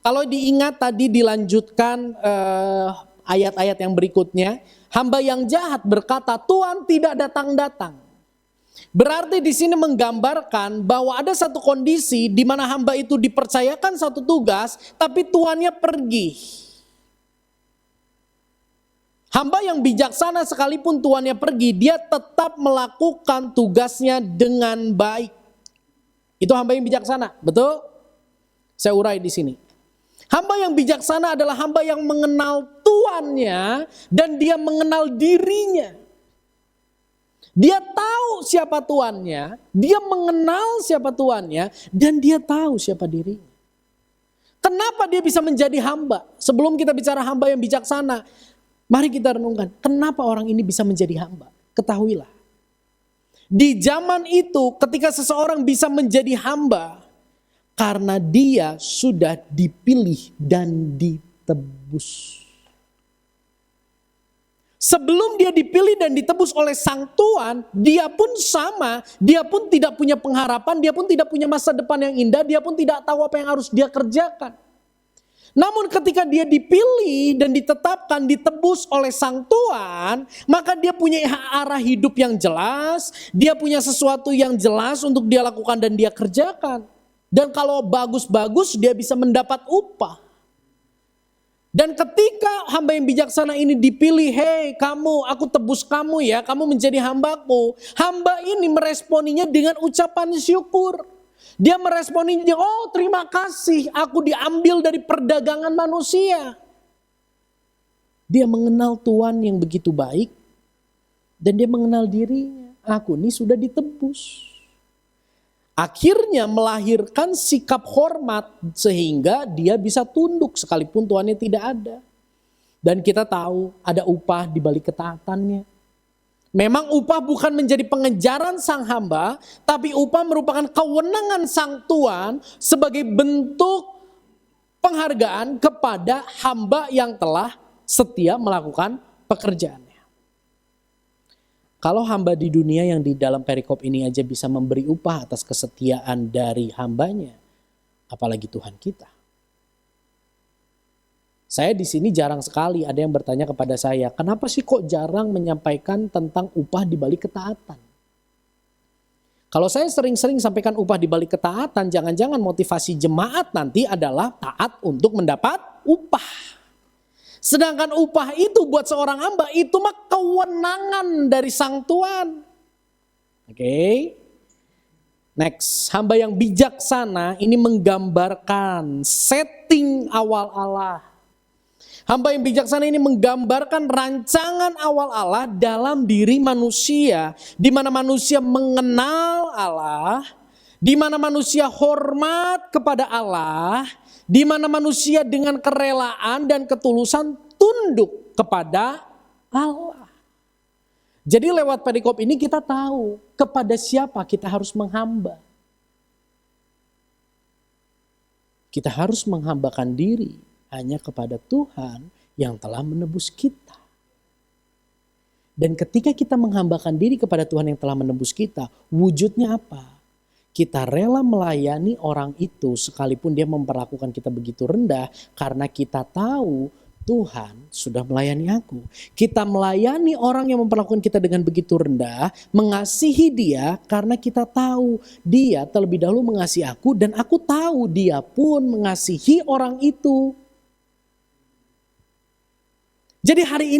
kalau diingat tadi dilanjutkan ayat-ayat yang berikutnya, hamba yang jahat berkata, Tuhan tidak datang-datang. Berarti di sini menggambarkan bahwa ada satu kondisi di mana hamba itu dipercayakan satu tugas, tapi tuannya pergi. Hamba yang bijaksana sekalipun tuannya pergi, dia tetap melakukan tugasnya dengan baik. Itu hamba yang bijaksana, betul? Saya urai di sini. Hamba yang bijaksana adalah hamba yang mengenal tuannya dan dia mengenal dirinya. Dia tahu siapa tuannya, dia mengenal siapa tuannya, dan dia tahu siapa dirinya. Kenapa dia bisa menjadi hamba? Sebelum kita bicara hamba yang bijaksana, mari kita renungkan, kenapa orang ini bisa menjadi hamba? Ketahuilah, di zaman itu ketika seseorang bisa menjadi hamba, karena dia sudah dipilih dan ditebus. Sebelum dia dipilih dan ditebus oleh sang tuan, dia pun sama, dia pun tidak punya pengharapan, dia pun tidak punya masa depan yang indah, dia pun tidak tahu apa yang harus dia kerjakan. Namun ketika dia dipilih dan ditetapkan, ditebus oleh sang tuan, maka dia punya arah hidup yang jelas, dia punya sesuatu yang jelas untuk dia lakukan dan dia kerjakan. Dan kalau bagus-bagus dia bisa mendapat upah. Dan ketika hamba yang bijaksana ini dipilih, hei kamu, aku tebus kamu ya, kamu menjadi hambaku. Hamba ini meresponinya dengan ucapan syukur. Dia meresponinya, oh terima kasih, aku diambil dari perdagangan manusia. Dia mengenal Tuhan yang begitu baik, dan dia mengenal dirinya, aku ini sudah ditebus. Akhirnya melahirkan sikap hormat sehingga dia bisa tunduk sekalipun tuannya tidak ada. Dan kita tahu ada upah di balik ketaatannya. Memang upah bukan menjadi pengejaran sang hamba, tapi upah merupakan kewenangan sang tuan sebagai bentuk penghargaan kepada hamba yang telah setia melakukan pekerjaan. Kalau hamba di dunia yang di dalam perikop ini aja bisa memberi upah atas kesetiaan dari hambanya, apalagi Tuhan kita. Saya di sini jarang sekali ada yang bertanya kepada saya, kenapa sih kok jarang menyampaikan tentang upah di balik ketaatan? Kalau saya sering-sering sampaikan upah di balik ketaatan, jangan-jangan motivasi jemaat nanti adalah taat untuk mendapat upah. Sedangkan upah itu buat seorang hamba itu mah kewenangan dari sang tuan. Oke. Next, hamba yang bijaksana ini menggambarkan setting awal Allah. Hamba yang bijaksana ini menggambarkan rancangan awal Allah dalam diri manusia, di mana manusia mengenal Allah, di mana manusia hormat kepada Allah, di mana manusia dengan kerelaan dan ketulusan tunduk kepada Allah. Jadi lewat perikop ini kita tahu kepada siapa kita harus menghamba. Kita harus menghambakan diri hanya kepada Tuhan yang telah menebus kita. Dan ketika kita menghambakan diri kepada Tuhan yang telah menebus kita, wujudnya apa? Kita rela melayani orang itu sekalipun dia memperlakukan kita begitu rendah karena kita tahu Tuhan sudah melayani aku. Kita melayani orang yang memperlakukan kita dengan begitu rendah, mengasihi dia karena kita tahu dia terlebih dahulu mengasihi aku dan aku tahu dia pun mengasihi orang itu. Jadi hari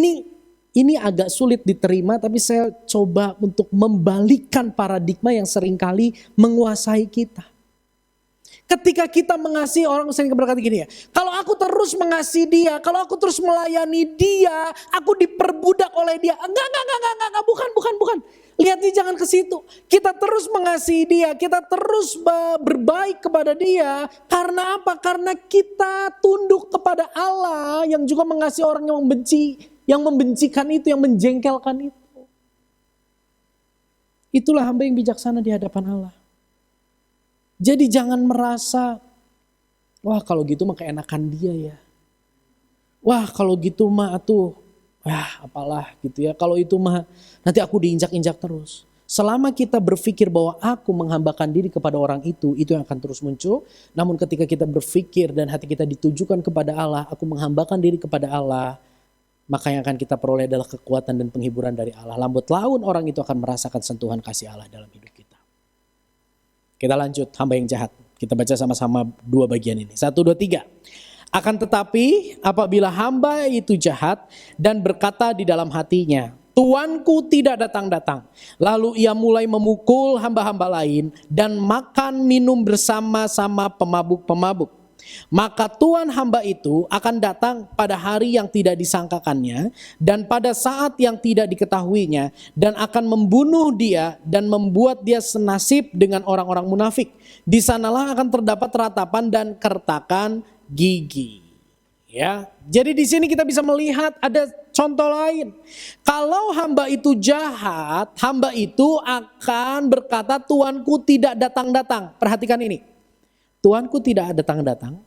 ini agak sulit diterima, tapi saya coba untuk membalikkan paradigma yang seringkali menguasai kita. Ketika kita mengasihi orang, sering berkata gini ya, kalau aku terus mengasihi dia, kalau aku terus melayani dia, aku diperbudak oleh dia. Enggak, bukan. Lihatnya jangan ke situ. Kita terus mengasihi dia, kita terus berbaik kepada dia. Karena apa? Karena kita tunduk kepada Allah yang juga mengasihi orang yang membenci. Yang membencikan itu, yang menjengkelkan itu. Itulah hamba yang bijaksana di hadapan Allah. Jadi jangan merasa, wah kalau gitu mah keenakan dia ya. Wah kalau gitu mah apalah gitu ya. Kalau itu mah nanti aku diinjak-injak terus. Selama kita berpikir bahwa aku menghambakan diri kepada orang itu yang akan terus muncul. Namun ketika kita berpikir dan hati kita ditujukan kepada Allah, aku menghambakan diri kepada Allah, maka yang akan kita peroleh adalah kekuatan dan penghiburan dari Allah. Lambat laun orang itu akan merasakan sentuhan kasih Allah dalam hidup kita. Kita lanjut, hamba yang jahat. Kita baca sama-sama dua bagian ini. 1, 2, 3. Akan tetapi apabila hamba itu jahat dan berkata di dalam hatinya, Tuanku tidak datang-datang. Lalu ia mulai memukul hamba-hamba lain dan makan minum bersama-sama pemabuk-pemabuk. Maka Tuan hamba itu akan datang pada hari yang tidak disangkakannya dan pada saat yang tidak diketahuinya dan akan membunuh dia dan membuat dia senasib dengan orang-orang munafik. Di sanalah akan terdapat ratapan dan kertakan gigi. Ya, jadi di sini kita bisa melihat ada contoh lain. Kalau hamba itu jahat, hamba itu akan berkata, Tuanku tidak datang-datang. Perhatikan ini. Tuanku tidak datang-datang.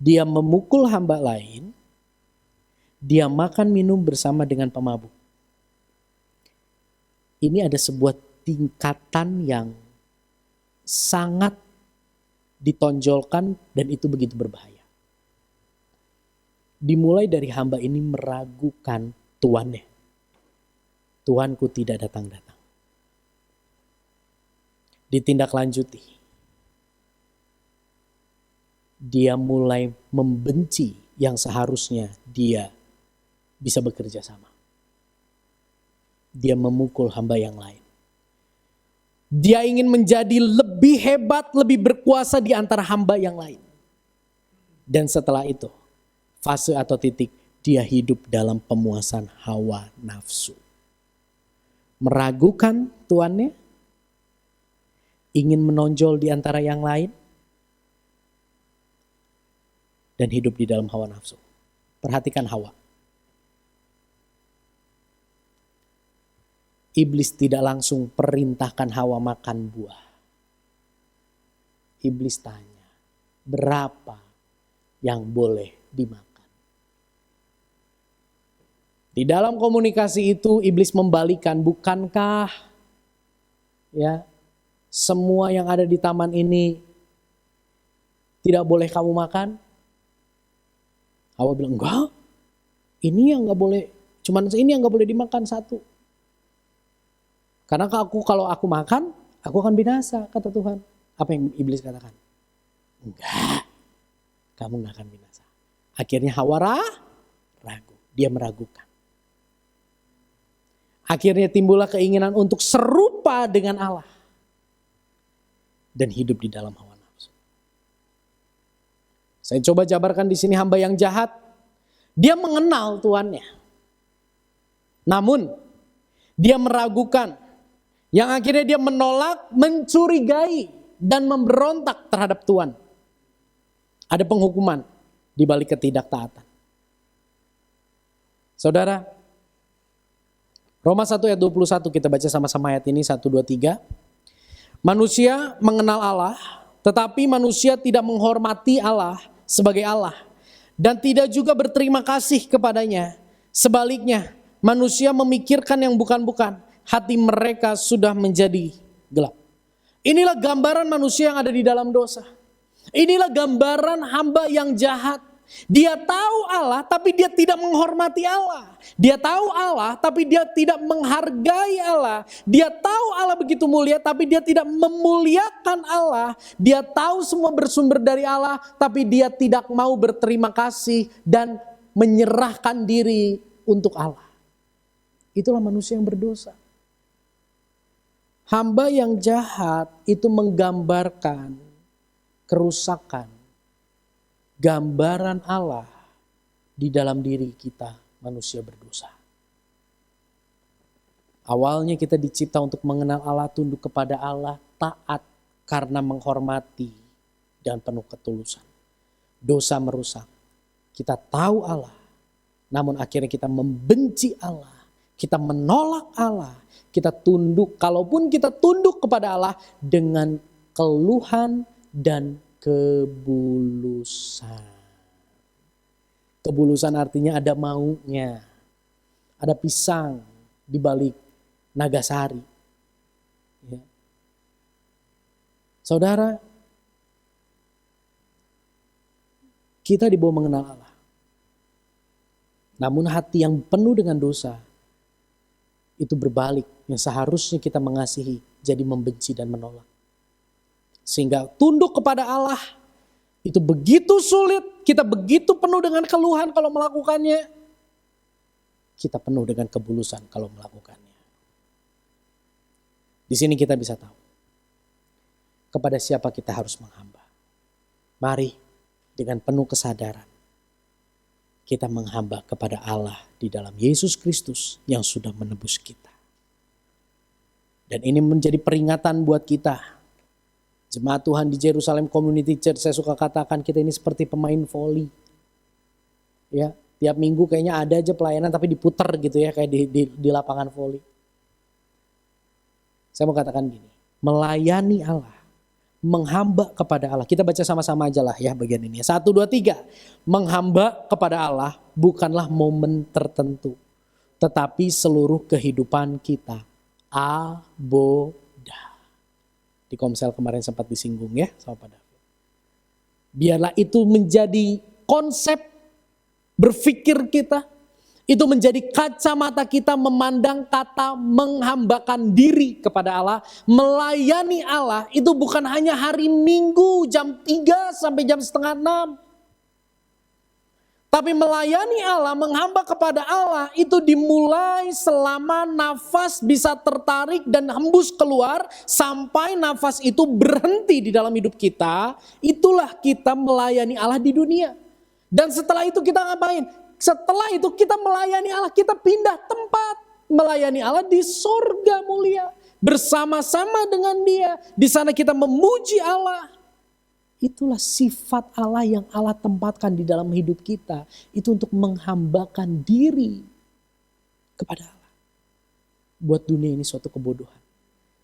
Dia memukul hamba lain. Dia makan minum bersama dengan pemabuk. Ini ada sebuah tingkatan yang sangat ditonjolkan dan itu begitu berbahaya. Dimulai dari hamba ini meragukan tuannya. Tuanku tidak datang-datang. Ditindaklanjuti. Dia mulai membenci yang seharusnya dia bisa bekerja sama. Dia memukul hamba yang lain. Dia ingin menjadi lebih hebat, lebih berkuasa di antara hamba yang lain. Dan setelah itu, fase atau titik, dia hidup dalam pemuasan hawa nafsu. Meragukan tuannya, ingin menonjol di antara yang lain, dan hidup di dalam hawa nafsu. Perhatikan Hawa. Iblis tidak langsung perintahkan Hawa makan buah. Iblis tanya, berapa yang boleh dimakan? Di dalam komunikasi itu iblis membalikan, bukankah ya semua yang ada di taman ini tidak boleh kamu makan? Hawa bilang, enggak, ini yang enggak boleh, cuman ini yang enggak boleh dimakan satu. Karena kalau aku makan, aku akan binasa, kata Tuhan. Apa yang iblis katakan? Enggak, kamu enggak akan binasa. Akhirnya Hawa ragu, dia meragukan. Akhirnya timbullah keinginan untuk serupa dengan Allah. Dan hidup di dalam hawa nafsu. Saya coba jabarkan di sini hamba yang jahat. Dia mengenal tuannya. Namun dia meragukan. Yang akhirnya dia menolak, mencurigai, dan memberontak terhadap Tuhan. Ada penghukuman di balik ketidaktaatan. Saudara, Roma 1 ayat 21 kita baca sama-sama ayat ini 1, 2, 3. Manusia mengenal Allah, tetapi manusia tidak menghormati Allah sebagai Allah. Dan tidak juga berterima kasih kepadanya. Sebaliknya, manusia memikirkan yang bukan-bukan. Hati mereka sudah menjadi gelap. Inilah gambaran manusia yang ada di dalam dosa. Inilah gambaran hamba yang jahat. Dia tahu Allah tapi dia tidak menghormati Allah. Dia tahu Allah tapi dia tidak menghargai Allah. Dia tahu Allah begitu mulia tapi dia tidak memuliakan Allah. Dia tahu semua bersumber dari Allah tapi dia tidak mau berterima kasih dan menyerahkan diri untuk Allah. Itulah manusia yang berdosa. Hamba yang jahat itu menggambarkan kerusakan, gambaran Allah di dalam diri kita manusia berdosa. Awalnya kita dicipta untuk mengenal Allah, tunduk kepada Allah, taat karena menghormati dan penuh ketulusan. Dosa merusak. Kita tahu Allah, namun akhirnya kita membenci Allah. Kita menolak Allah. Kita tunduk, kalaupun kita tunduk kepada Allah dengan keluhan dan kebulusan. Kebulusan artinya ada maunya. Ada pisang di balik nagasari. Ya. Saudara, kita dibawa mengenal Allah. Namun hati yang penuh dengan dosa itu berbalik. Yang seharusnya kita mengasihi jadi membenci dan menolak. Sehingga tunduk kepada Allah itu begitu sulit. Kita begitu penuh dengan keluhan kalau melakukannya. Kita penuh dengan kebulusan kalau melakukannya. Di sini kita bisa tahu kepada siapa kita harus menghamba. Mari dengan penuh kesadaran kita menghamba kepada Allah di dalam Yesus Kristus yang sudah menebus kita. Dan ini menjadi peringatan buat kita. Jemaat Tuhan di Jerusalem Community Church, saya suka katakan kita ini seperti pemain voli. Ya, tiap minggu kayaknya ada aja pelayanan tapi diputer gitu ya kayak di lapangan voli. Saya mau katakan gini, melayani Allah, menghamba kepada Allah. Kita baca sama-sama aja lah ya bagian ini. 1, 2, 3. Menghamba kepada Allah bukanlah momen tertentu. Tetapi seluruh kehidupan kita. Aboda. Di Komsel kemarin sempat disinggung ya sama Pak David. Biarlah itu menjadi konsep berpikir kita. Itu menjadi kacamata kita memandang kata menghambakan diri kepada Allah. Melayani Allah itu bukan hanya hari Minggu jam 3 sampai jam setengah 6. Tapi melayani Allah, menghamba kepada Allah itu dimulai selama nafas bisa tertarik dan hembus keluar. Sampai nafas itu berhenti di dalam hidup kita. Itulah kita melayani Allah di dunia. Dan setelah itu kita ngapain? Setelah itu kita melayani Allah, kita pindah tempat. Melayani Allah di sorga mulia. Bersama-sama dengan Dia. Di sana kita memuji Allah. Itulah sifat Allah yang Allah tempatkan di dalam hidup kita. Itu untuk menghambakan diri kepada Allah. Buat dunia ini suatu kebodohan.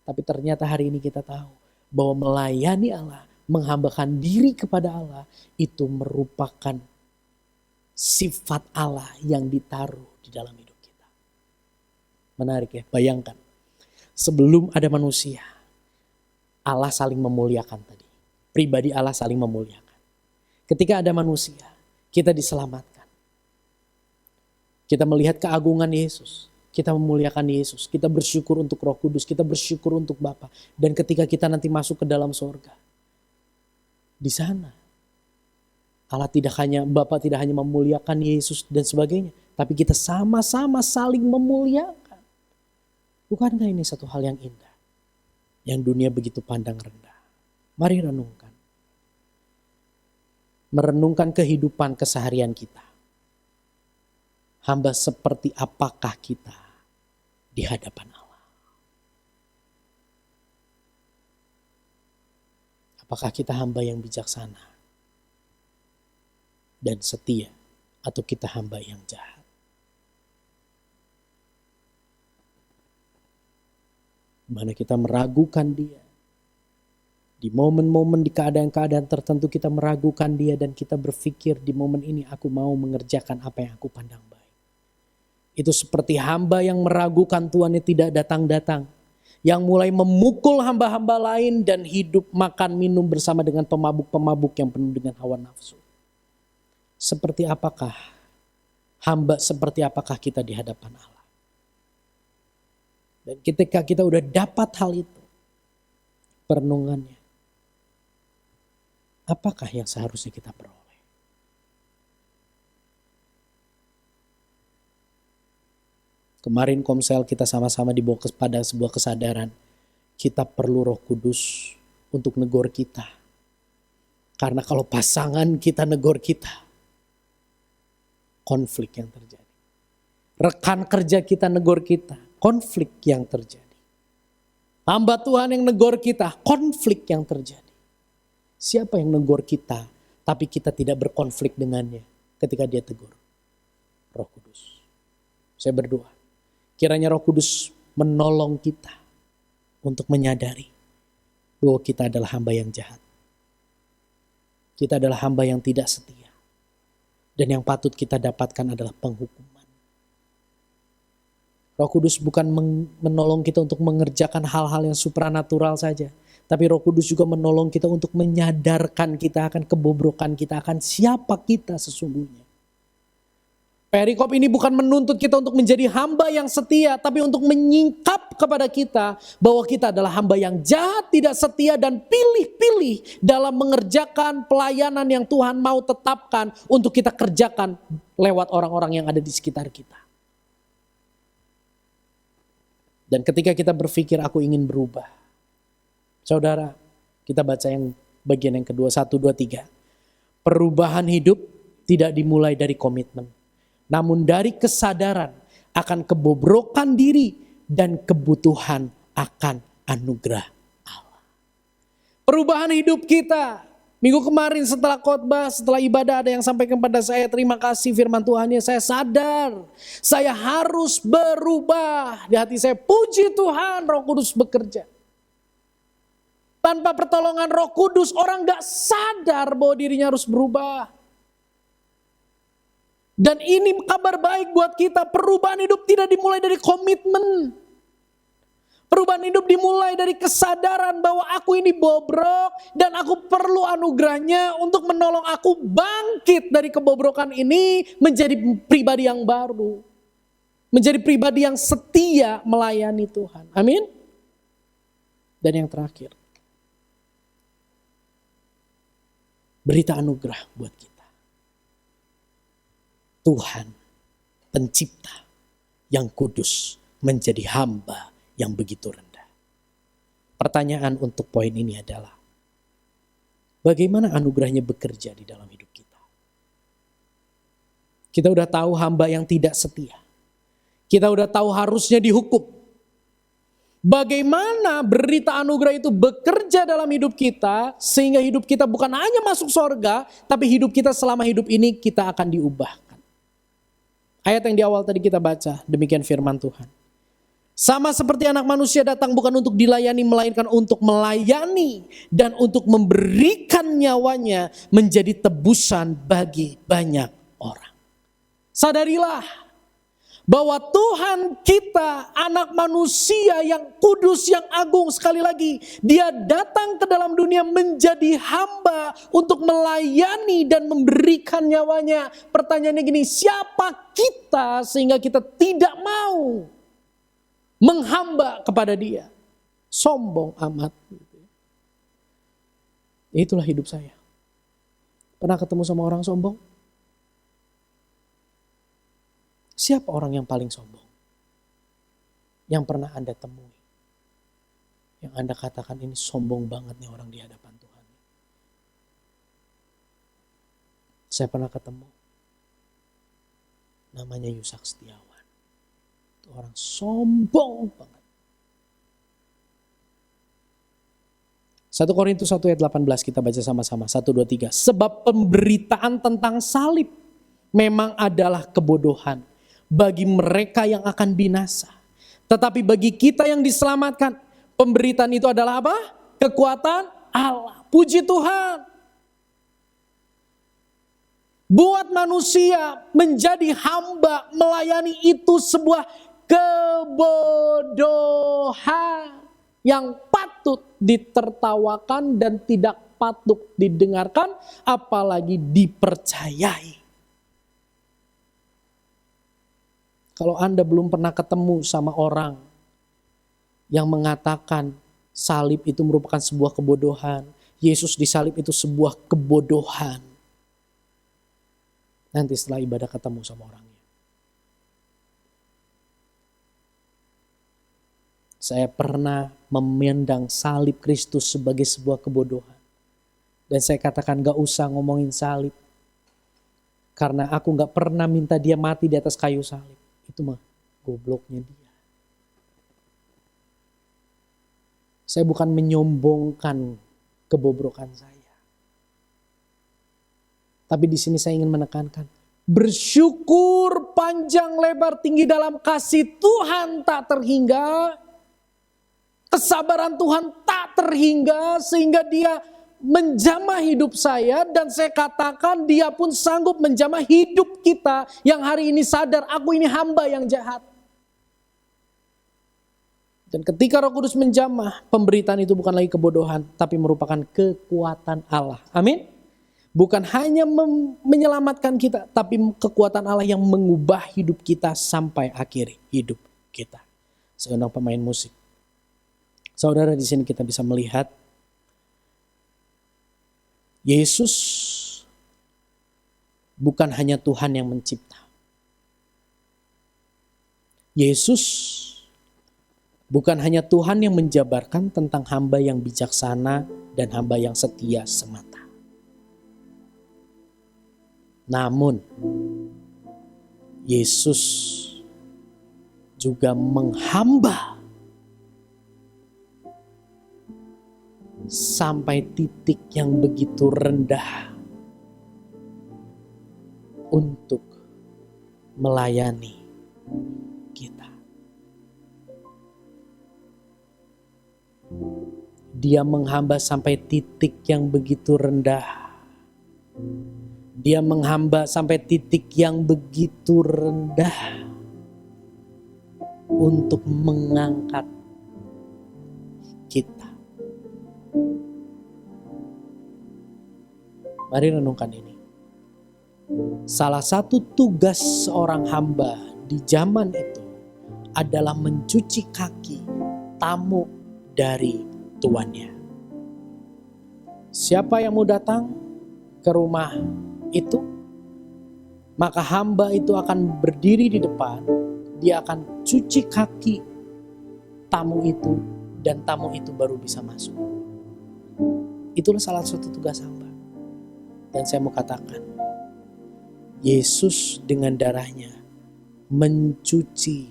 Tapi ternyata hari ini kita tahu bahwa melayani Allah, menghambakan diri kepada Allah, itu merupakan sifat Allah yang ditaruh di dalam hidup kita. Menarik ya, bayangkan. Sebelum ada manusia, Allah saling memuliakan tadi. Pribadi Allah saling memuliakan. Ketika ada manusia, kita diselamatkan. Kita melihat keagungan Yesus. Kita memuliakan Yesus. Kita bersyukur untuk Roh Kudus. Kita bersyukur untuk Bapa. Dan ketika kita nanti masuk ke dalam sorga. Di sana. Bapa tidak hanya memuliakan Yesus dan sebagainya. Tapi kita sama-sama saling memuliakan. Bukankah ini satu hal yang indah? Yang dunia begitu pandang rendah. Mari renungkan. Merenungkan kehidupan keseharian kita. Hamba seperti apakah kita di hadapan Allah? Apakah kita hamba yang bijaksana dan setia, atau kita hamba yang jahat? Mana kita meragukan Dia. Di momen-momen, di keadaan-keadaan tertentu kita meragukan Dia dan kita berpikir di momen ini aku mau mengerjakan apa yang aku pandang baik. Itu seperti hamba yang meragukan Tuannya tidak datang-datang. Yang mulai memukul hamba-hamba lain dan hidup makan minum bersama dengan pemabuk-pemabuk yang penuh dengan hawa nafsu. Seperti apakah kita di hadapan Allah? Dan ketika kita udah dapat hal itu, perenungannya, apakah yang seharusnya kita peroleh? Kemarin Komsel kita sama-sama dibawa pada sebuah kesadaran. Kita perlu Roh Kudus untuk negor kita. Karena kalau pasangan kita negor kita, konflik yang terjadi. Rekan kerja kita negor kita, konflik yang terjadi. Hamba Tuhan yang negor kita, konflik yang terjadi. Siapa yang negor kita, tapi kita tidak berkonflik dengannya ketika dia tegur? Roh Kudus. Saya berdoa, kiranya Roh Kudus menolong kita untuk menyadari bahwa kita adalah hamba yang jahat. Kita adalah hamba yang tidak setia. Dan yang patut kita dapatkan adalah penghukuman. Roh Kudus bukan menolong kita untuk mengerjakan hal-hal yang supranatural saja. Tapi Roh Kudus juga menolong kita untuk menyadarkan kita akan kebobrokan kita, akan siapa kita sesungguhnya. Perikop ini bukan menuntut kita untuk menjadi hamba yang setia, tapi untuk menyingkap kepada kita bahwa kita adalah hamba yang jahat, tidak setia, dan pilih-pilih dalam mengerjakan pelayanan yang Tuhan mau tetapkan untuk kita kerjakan lewat orang-orang yang ada di sekitar kita. Dan ketika kita berpikir aku ingin berubah, saudara, kita baca yang bagian yang kedua, 1, 2, 3. Perubahan hidup tidak dimulai dari komitmen, namun dari kesadaran akan kebobrokan diri dan kebutuhan akan anugerah Allah. Perubahan hidup kita. Minggu kemarin setelah khotbah, setelah ibadah ada yang sampaikan kepada saya, terima kasih firman Tuhannya, saya sadar. Saya harus berubah. Di hati saya, puji Tuhan, Roh Kudus bekerja. Tanpa pertolongan Roh Kudus, orang gak sadar bahwa dirinya harus berubah. Dan ini kabar baik buat kita, perubahan hidup tidak dimulai dari komitmen. Perubahan hidup dimulai dari kesadaran bahwa aku ini bobrok dan aku perlu anugerahnya untuk menolong aku bangkit dari kebobrokan ini menjadi pribadi yang baru. Menjadi pribadi yang setia melayani Tuhan. Amin. Dan yang terakhir, berita anugerah buat kita. Tuhan pencipta yang kudus menjadi hamba yang begitu rendah. Pertanyaan untuk poin ini adalah, bagaimana anugerahnya bekerja di dalam hidup kita? Kita udah tahu hamba yang tidak setia. Kita udah tahu harusnya dihukum. Bagaimana berita anugerah itu bekerja dalam hidup kita, sehingga hidup kita bukan hanya masuk surga, tapi hidup kita selama hidup ini kita akan diubahkan. Ayat yang di awal tadi kita baca, demikian firman Tuhan. Sama seperti anak manusia datang bukan untuk dilayani, melainkan untuk melayani dan untuk memberikan nyawanya menjadi tebusan bagi banyak orang. Sadarilah bahwa Tuhan kita, anak manusia yang kudus, yang agung, sekali lagi, dia datang ke dalam dunia menjadi hamba untuk melayani dan memberikan nyawanya. Pertanyaannya gini, siapa kita sehingga kita tidak mau menghamba kepada dia? Sombong amat. Itulah hidup saya. Pernah ketemu sama orang sombong? Siapa orang yang paling sombong? Yang pernah Anda temui? Yang Anda katakan ini sombong banget nih orang di hadapan Tuhan. Saya pernah ketemu. Namanya Yusak Setiawan. Orang sombong banget. 1 Korintus 1 ayat 18 kita baca sama-sama. 1, 2, 3. Sebab pemberitaan tentang salib memang adalah kebodohan bagi mereka yang akan binasa. Tetapi bagi kita yang diselamatkan, pemberitaan itu adalah apa? Kekuatan Allah. Puji Tuhan. Buat manusia menjadi hamba melayani itu sebuah kebodohan yang patut ditertawakan dan tidak patut didengarkan, apalagi dipercayai. Kalau Anda belum pernah ketemu sama orang yang mengatakan salib itu merupakan sebuah kebodohan, Yesus disalib itu sebuah kebodohan, nanti setelah ibadah ketemu sama orangnya. Saya pernah memandang salib Kristus sebagai sebuah kebodohan. Dan saya katakan gak usah ngomongin salib. Karena aku gak pernah minta dia mati di atas kayu salib. Itu mah gobloknya dia. Saya bukan menyombongkan kebobrokan saya. Tapi di sini saya ingin menekankan. Bersyukur panjang lebar tinggi dalam kasih Tuhan tak terhingga. Kesabaran Tuhan tak terhingga sehingga dia menjamah hidup saya, dan saya katakan dia pun sanggup menjamah hidup kita yang hari ini sadar aku ini hamba yang jahat. Dan ketika Roh Kudus menjamah, pemberitaan itu bukan lagi kebodohan, tapi merupakan kekuatan Allah. Amin. Bukan hanya menyelamatkan kita, tapi kekuatan Allah yang mengubah hidup kita sampai akhir hidup kita. Saya undang pemain musik. Saudara, di sini kita bisa melihat Yesus bukan hanya Tuhan yang mencipta. Yesus bukan hanya Tuhan yang menjabarkan tentang hamba yang bijaksana dan hamba yang setia semata. Namun, Yesus juga menghamba sampai titik yang begitu rendah untuk melayani kita. Dia menghamba sampai titik yang begitu rendah. Dia menghamba sampai titik yang begitu rendah untuk mengangkat kita. Mari renungkan ini. Salah satu tugas seorang hamba di zaman itu adalah mencuci kaki tamu dari tuannya. Siapa yang mau datang ke rumah itu, maka hamba itu akan berdiri di depan, dia akan cuci kaki tamu itu, dan tamu itu baru bisa masuk. Itulah salah satu tugas hamba. Dan saya mau katakan, Yesus dengan darahnya mencuci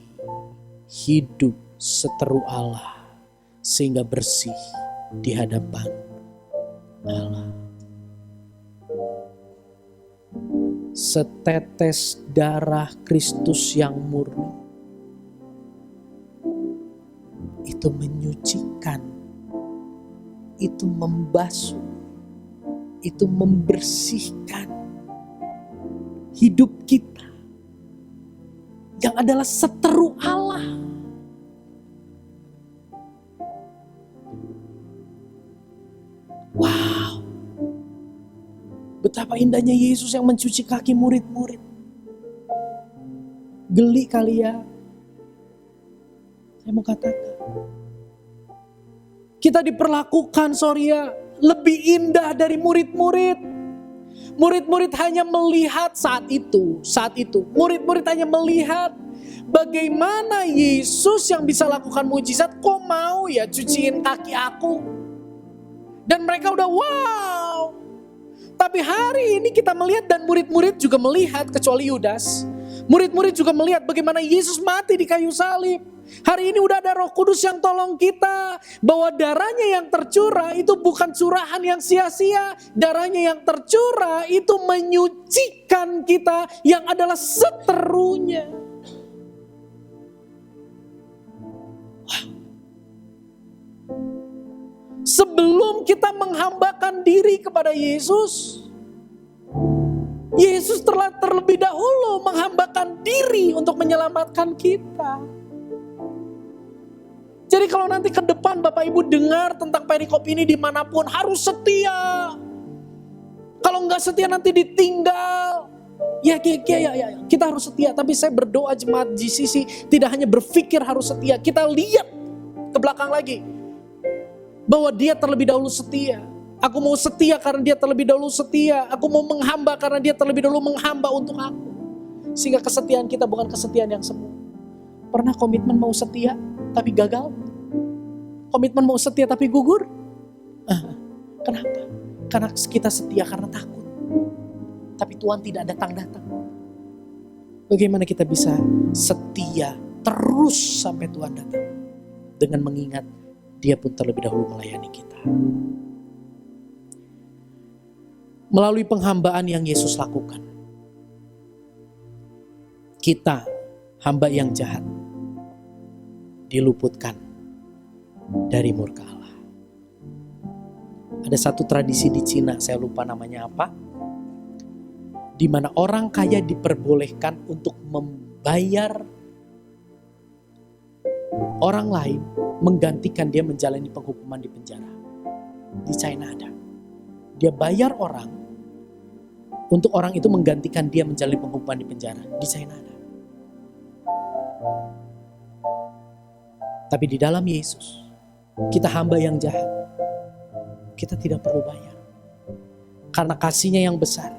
hidup seteru Allah sehingga bersih di hadapan Allah. Setetes darah Kristus yang murni itu menyucikan, itu membasuh, itu membersihkan hidup kita yang adalah seteru Allah. Wow, betapa indahnya Yesus yang mencuci kaki murid-murid. Geli kali ya. Saya mau katakan, kita diperlakukan lebih indah dari murid-murid. Murid-murid hanya melihat saat itu, murid-murid hanya melihat bagaimana Yesus yang bisa lakukan mujizat, kok mau ya cuciin kaki aku? Dan mereka udah wow. Tapi hari ini kita melihat, dan murid-murid juga melihat, kecuali Yudas. Murid-murid juga melihat bagaimana Yesus mati di kayu salib. Hari ini udah ada Roh Kudus yang tolong kita, bahwa darahnya yang tercurah itu bukan curahan yang sia-sia. Darahnya yang tercurah itu menyucikan kita yang adalah seterunya. Sebelum kita menghambakan diri kepada Yesus, Yesus telah terlebih dahulu menghambakan diri untuk menyelamatkan kita. Jadi kalau nanti ke depan Bapak Ibu dengar tentang perikop ini dimanapun, harus setia. Kalau nggak setia nanti ditinggal. Ya, kita harus setia. Tapi saya berdoa jemaat GCC tidak hanya berpikir harus setia. Kita lihat ke belakang lagi, bahwa dia terlebih dahulu setia. Aku mau setia karena dia terlebih dahulu setia. Aku mau menghamba karena dia terlebih dahulu menghamba untuk aku. Sehingga kesetiaan kita bukan kesetiaan yang semu. Pernah komitmen mau setia tapi gagal? Komitmen mau setia tapi gugur? Kenapa? Karena kita setia karena takut. Tapi Tuhan tidak datang-datang. Bagaimana kita bisa setia terus sampai Tuhan datang? Dengan mengingat dia pun terlebih dahulu melayani kita. Melalui penghambaan yang Yesus lakukan, kita, hamba yang jahat, diluputkan dari murka Allah. Ada satu tradisi di Cina, saya lupa namanya apa, di mana orang kaya diperbolehkan untuk membayar orang lain menggantikan dia menjalani penghukuman di penjara. Di China ada. Dia bayar orang untuk orang itu menggantikan dia menjalani penghukuman di penjara. Di China ada. Tapi di dalam Yesus, kita hamba yang jahat. Kita tidak perlu bayar. Karena kasih-Nya yang besar,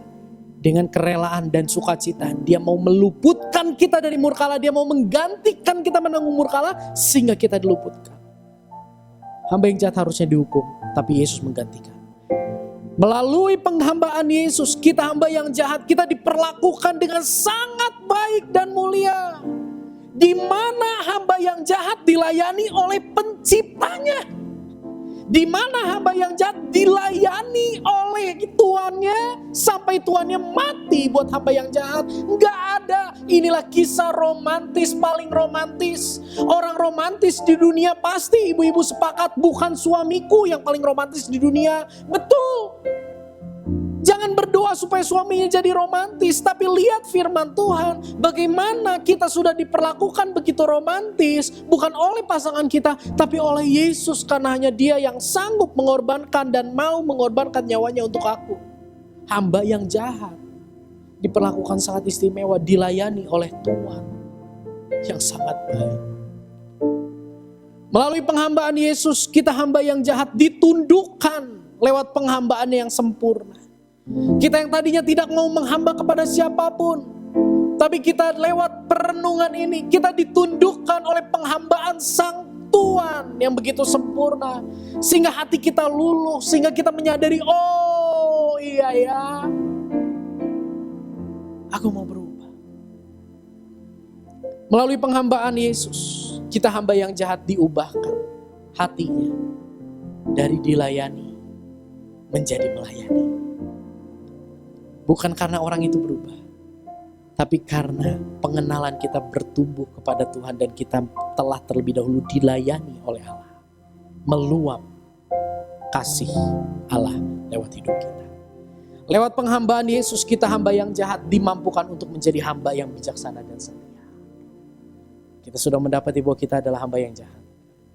dengan kerelaan dan sukacita, Dia mau meluputkan kita dari murka Allah. Dia mau menggantikan kita menanggung murka Allah sehingga kita diluputkan. Hamba yang jahat harusnya dihukum, tapi Yesus menggantikan. Melalui penghambaan Yesus, kita hamba yang jahat, kita diperlakukan dengan sangat baik dan mulia. Di mana hamba yang jahat dilayani oleh penciptanya. Di mana hamba yang jahat dilayani oleh tuannya sampai tuannya mati buat hamba yang jahat. Enggak ada. Inilah kisah romantis paling romantis. Orang romantis di dunia pasti ibu-ibu sepakat bukan suamiku yang paling romantis di dunia. Betul. Jangan berdoa supaya suaminya jadi romantis, tapi lihat firman Tuhan, bagaimana kita sudah diperlakukan begitu romantis, bukan oleh pasangan kita, tapi oleh Yesus, karena hanya Dia yang sanggup mengorbankan dan mau mengorbankan nyawanya untuk aku. Hamba yang jahat diperlakukan sangat istimewa, dilayani oleh Tuhan yang sangat baik. Melalui penghambaan Yesus, kita hamba yang jahat ditundukkan lewat penghambaan yang sempurna. Kita yang tadinya tidak mau menghamba kepada siapapun, tapi kita lewat perenungan ini, kita ditundukkan oleh penghambaan Sang Tuhan yang begitu sempurna. Sehingga hati kita luluh, sehingga kita menyadari, oh iya ya, aku mau berubah. Melalui penghambaan Yesus, kita hamba yang jahat diubahkan hatinya dari dilayani menjadi melayani. Bukan karena orang itu berubah, tapi karena pengenalan kita bertumbuh kepada Tuhan dan kita telah terlebih dahulu dilayani oleh Allah. Meluap kasih Allah lewat hidup kita. Lewat penghambaan Yesus, kita hamba yang jahat dimampukan untuk menjadi hamba yang bijaksana dan setia. Kita sudah mendapati bahwa kita adalah hamba yang jahat.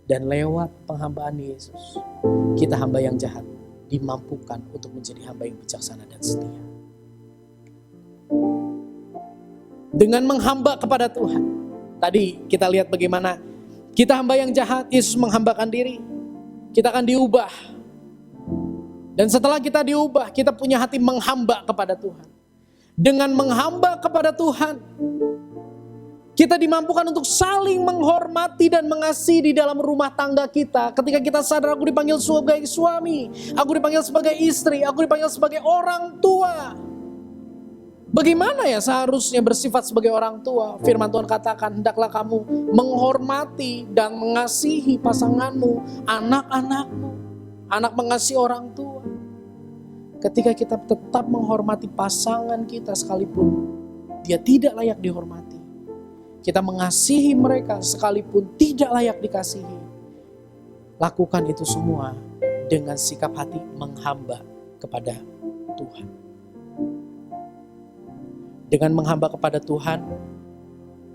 Dan lewat penghambaan Yesus, kita hamba yang jahat dimampukan untuk menjadi hamba yang bijaksana dan setia. Dengan menghamba kepada Tuhan. Tadi kita lihat bagaimana kita hamba yang jahat, Yesus menghambakan diri. Kita akan diubah. Dan setelah kita diubah, kita punya hati menghamba kepada Tuhan. Dengan menghamba kepada Tuhan, kita dimampukan untuk saling menghormati dan mengasihi di dalam rumah tangga kita. Ketika kita sadar aku dipanggil sebagai suami, aku dipanggil sebagai istri, aku dipanggil sebagai orang tua. Bagaimana ya seharusnya bersifat sebagai orang tua? Firman Tuhan katakan, hendaklah kamu menghormati dan mengasihi pasanganmu, anak-anakmu. Anak mengasihi orang tua. Ketika kita tetap menghormati pasangan kita sekalipun dia tidak layak dihormati. Kita mengasihi mereka sekalipun tidak layak dikasihi. Lakukan itu semua dengan sikap hati menghamba kepada Tuhan. Dengan menghamba kepada Tuhan,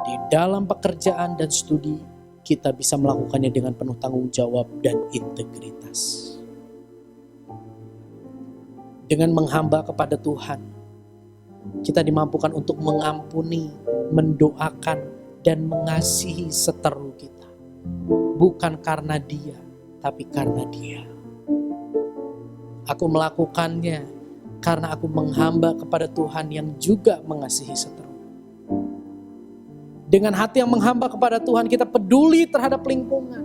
di dalam pekerjaan dan studi, kita bisa melakukannya dengan penuh tanggung jawab dan integritas. Dengan menghamba kepada Tuhan, kita dimampukan untuk mengampuni, mendoakan, dan mengasihi seteru kita. Bukan karena dia, tapi karena dia. Aku melakukannya karena aku menghamba kepada Tuhan yang juga mengasihi seteru. Dengan hati yang menghamba kepada Tuhan, kita peduli terhadap lingkungan.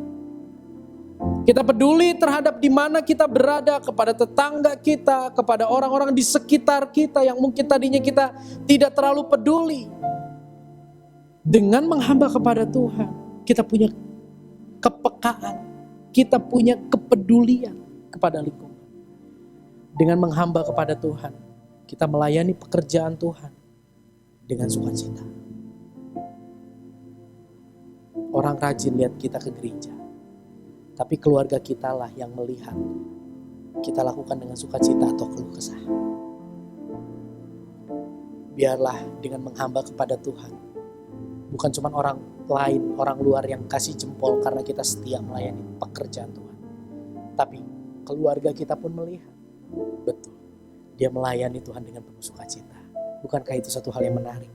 Kita peduli terhadap di mana kita berada, kepada tetangga kita, kepada orang-orang di sekitar kita yang mungkin tadinya kita tidak terlalu peduli. Dengan menghamba kepada Tuhan, kita punya kepekaan, kita punya kepedulian kepada lingkungan. Dengan menghamba kepada Tuhan, kita melayani pekerjaan Tuhan dengan sukacita. Orang rajin lihat kita ke gereja, tapi keluarga kita lah yang melihat kita lakukan dengan sukacita atau keluh kesah. Biarlah dengan menghamba kepada Tuhan, bukan cuma orang lain, orang luar yang kasih jempol karena kita setia melayani pekerjaan Tuhan. Tapi keluarga kita pun melihat, betul, dia melayani Tuhan dengan penuh sukacita. Bukankah itu satu hal yang menarik?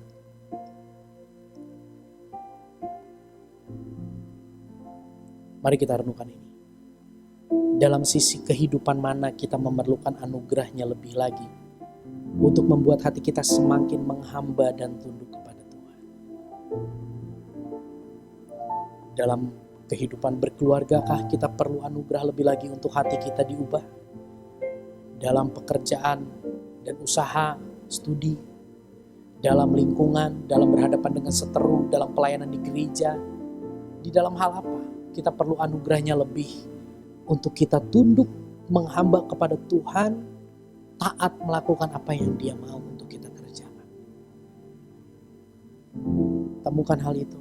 Mari kita renungkan ini. Dalam sisi kehidupan mana kita memerlukan anugerahnya lebih lagi untuk membuat hati kita semakin menghamba dan tunduk kepada Tuhan. Dalam kehidupan berkeluargakah kita perlu anugerah lebih lagi untuk hati kita diubah? Dalam pekerjaan dan usaha, studi, dalam lingkungan, dalam berhadapan dengan seteru, dalam pelayanan di gereja, di dalam hal apa kita perlu anugerahnya lebih untuk kita tunduk menghamba kepada Tuhan, taat melakukan apa yang Dia mau untuk kita kerjakan. Temukan hal itu.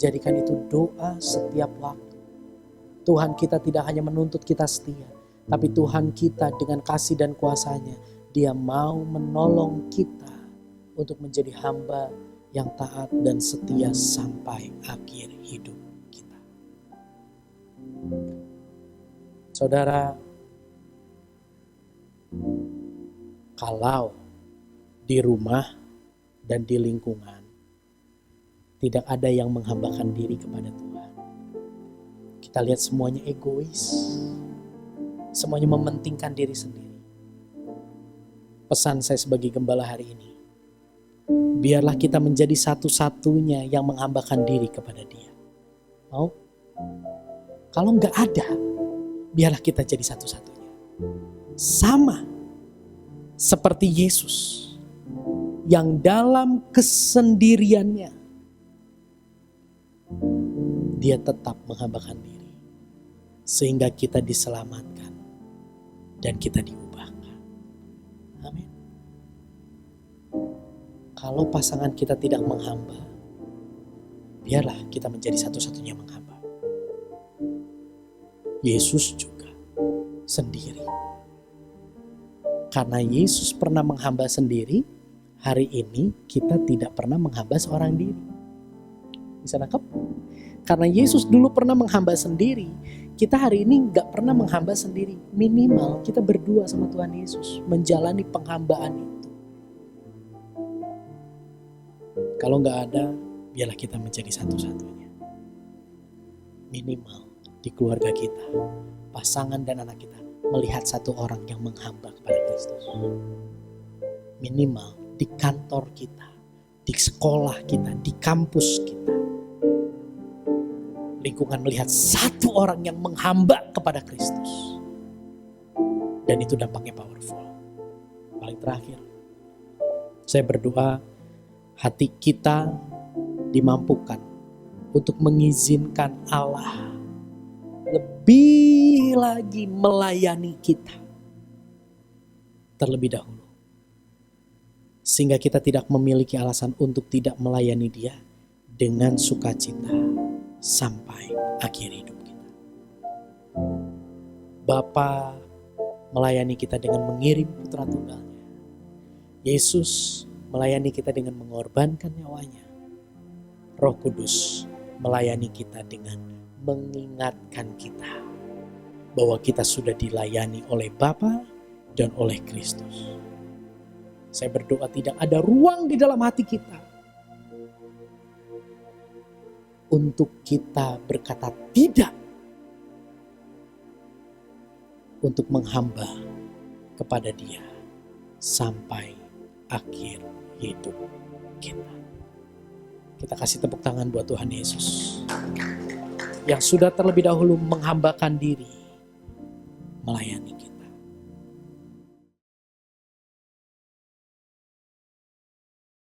Jadikan itu doa setiap waktu. Tuhan kita tidak hanya menuntut kita setia, tapi Tuhan kita dengan kasih dan kuasa-Nya, Dia mau menolong kita untuk menjadi hamba yang taat dan setia sampai akhir hidup kita. Saudara, kalau di rumah dan di lingkungan tidak ada yang menghambakan diri kepada Tuhan, kita lihat semuanya egois, semuanya mementingkan diri sendiri. Pesan saya sebagai gembala hari ini, biarlah kita menjadi satu-satunya yang menghambakan diri kepada Dia. Mau? Kalau nggak ada, biarlah kita jadi satu-satunya. Sama seperti Yesus yang dalam kesendiriannya Dia tetap menghambakan diri sehingga kita diselamatkan dan kita diubahkan. Amin. Kalau pasangan kita tidak menghamba, biarlah kita menjadi satu-satunya menghamba. Yesus juga sendiri. Karena Yesus pernah menghamba sendiri, hari ini kita tidak pernah menghamba seorang diri. Bisa nangkep? Karena Yesus dulu pernah menghamba sendiri, kita hari ini gak pernah menghamba sendiri. Minimal kita berdua sama Tuhan Yesus, menjalani penghambaan itu. Kalau gak ada, biarlah kita menjadi satu-satunya. Minimal di keluarga kita, pasangan dan anak kita melihat satu orang yang menghamba kepada Kristus. Minimal di kantor kita, di sekolah kita, di kampus kita, lingkungan melihat satu orang yang menghamba kepada Kristus. Dan itu dampaknya powerful. Paling terakhir, saya berdoa hati kita dimampukan untuk mengizinkan Allah lebih lagi melayani kita terlebih dahulu. Sehingga kita tidak memiliki alasan untuk tidak melayani Dia dengan sukacita sampai akhir hidup kita. Bapa melayani kita dengan mengirim putra tunggalnya. Yesus melayani kita dengan mengorbankan nyawanya. Roh Kudus melayani kita dengan mengingatkan kita bahwa kita sudah dilayani oleh Bapa dan oleh Kristus. Saya berdoa tidak ada ruang di dalam hati kita untuk kita berkata tidak untuk menghamba kepada Dia sampai akhir hidup kita. Kita kasih tepuk tangan buat Tuhan Yesus yang sudah terlebih dahulu menghambakan diri melayani kita.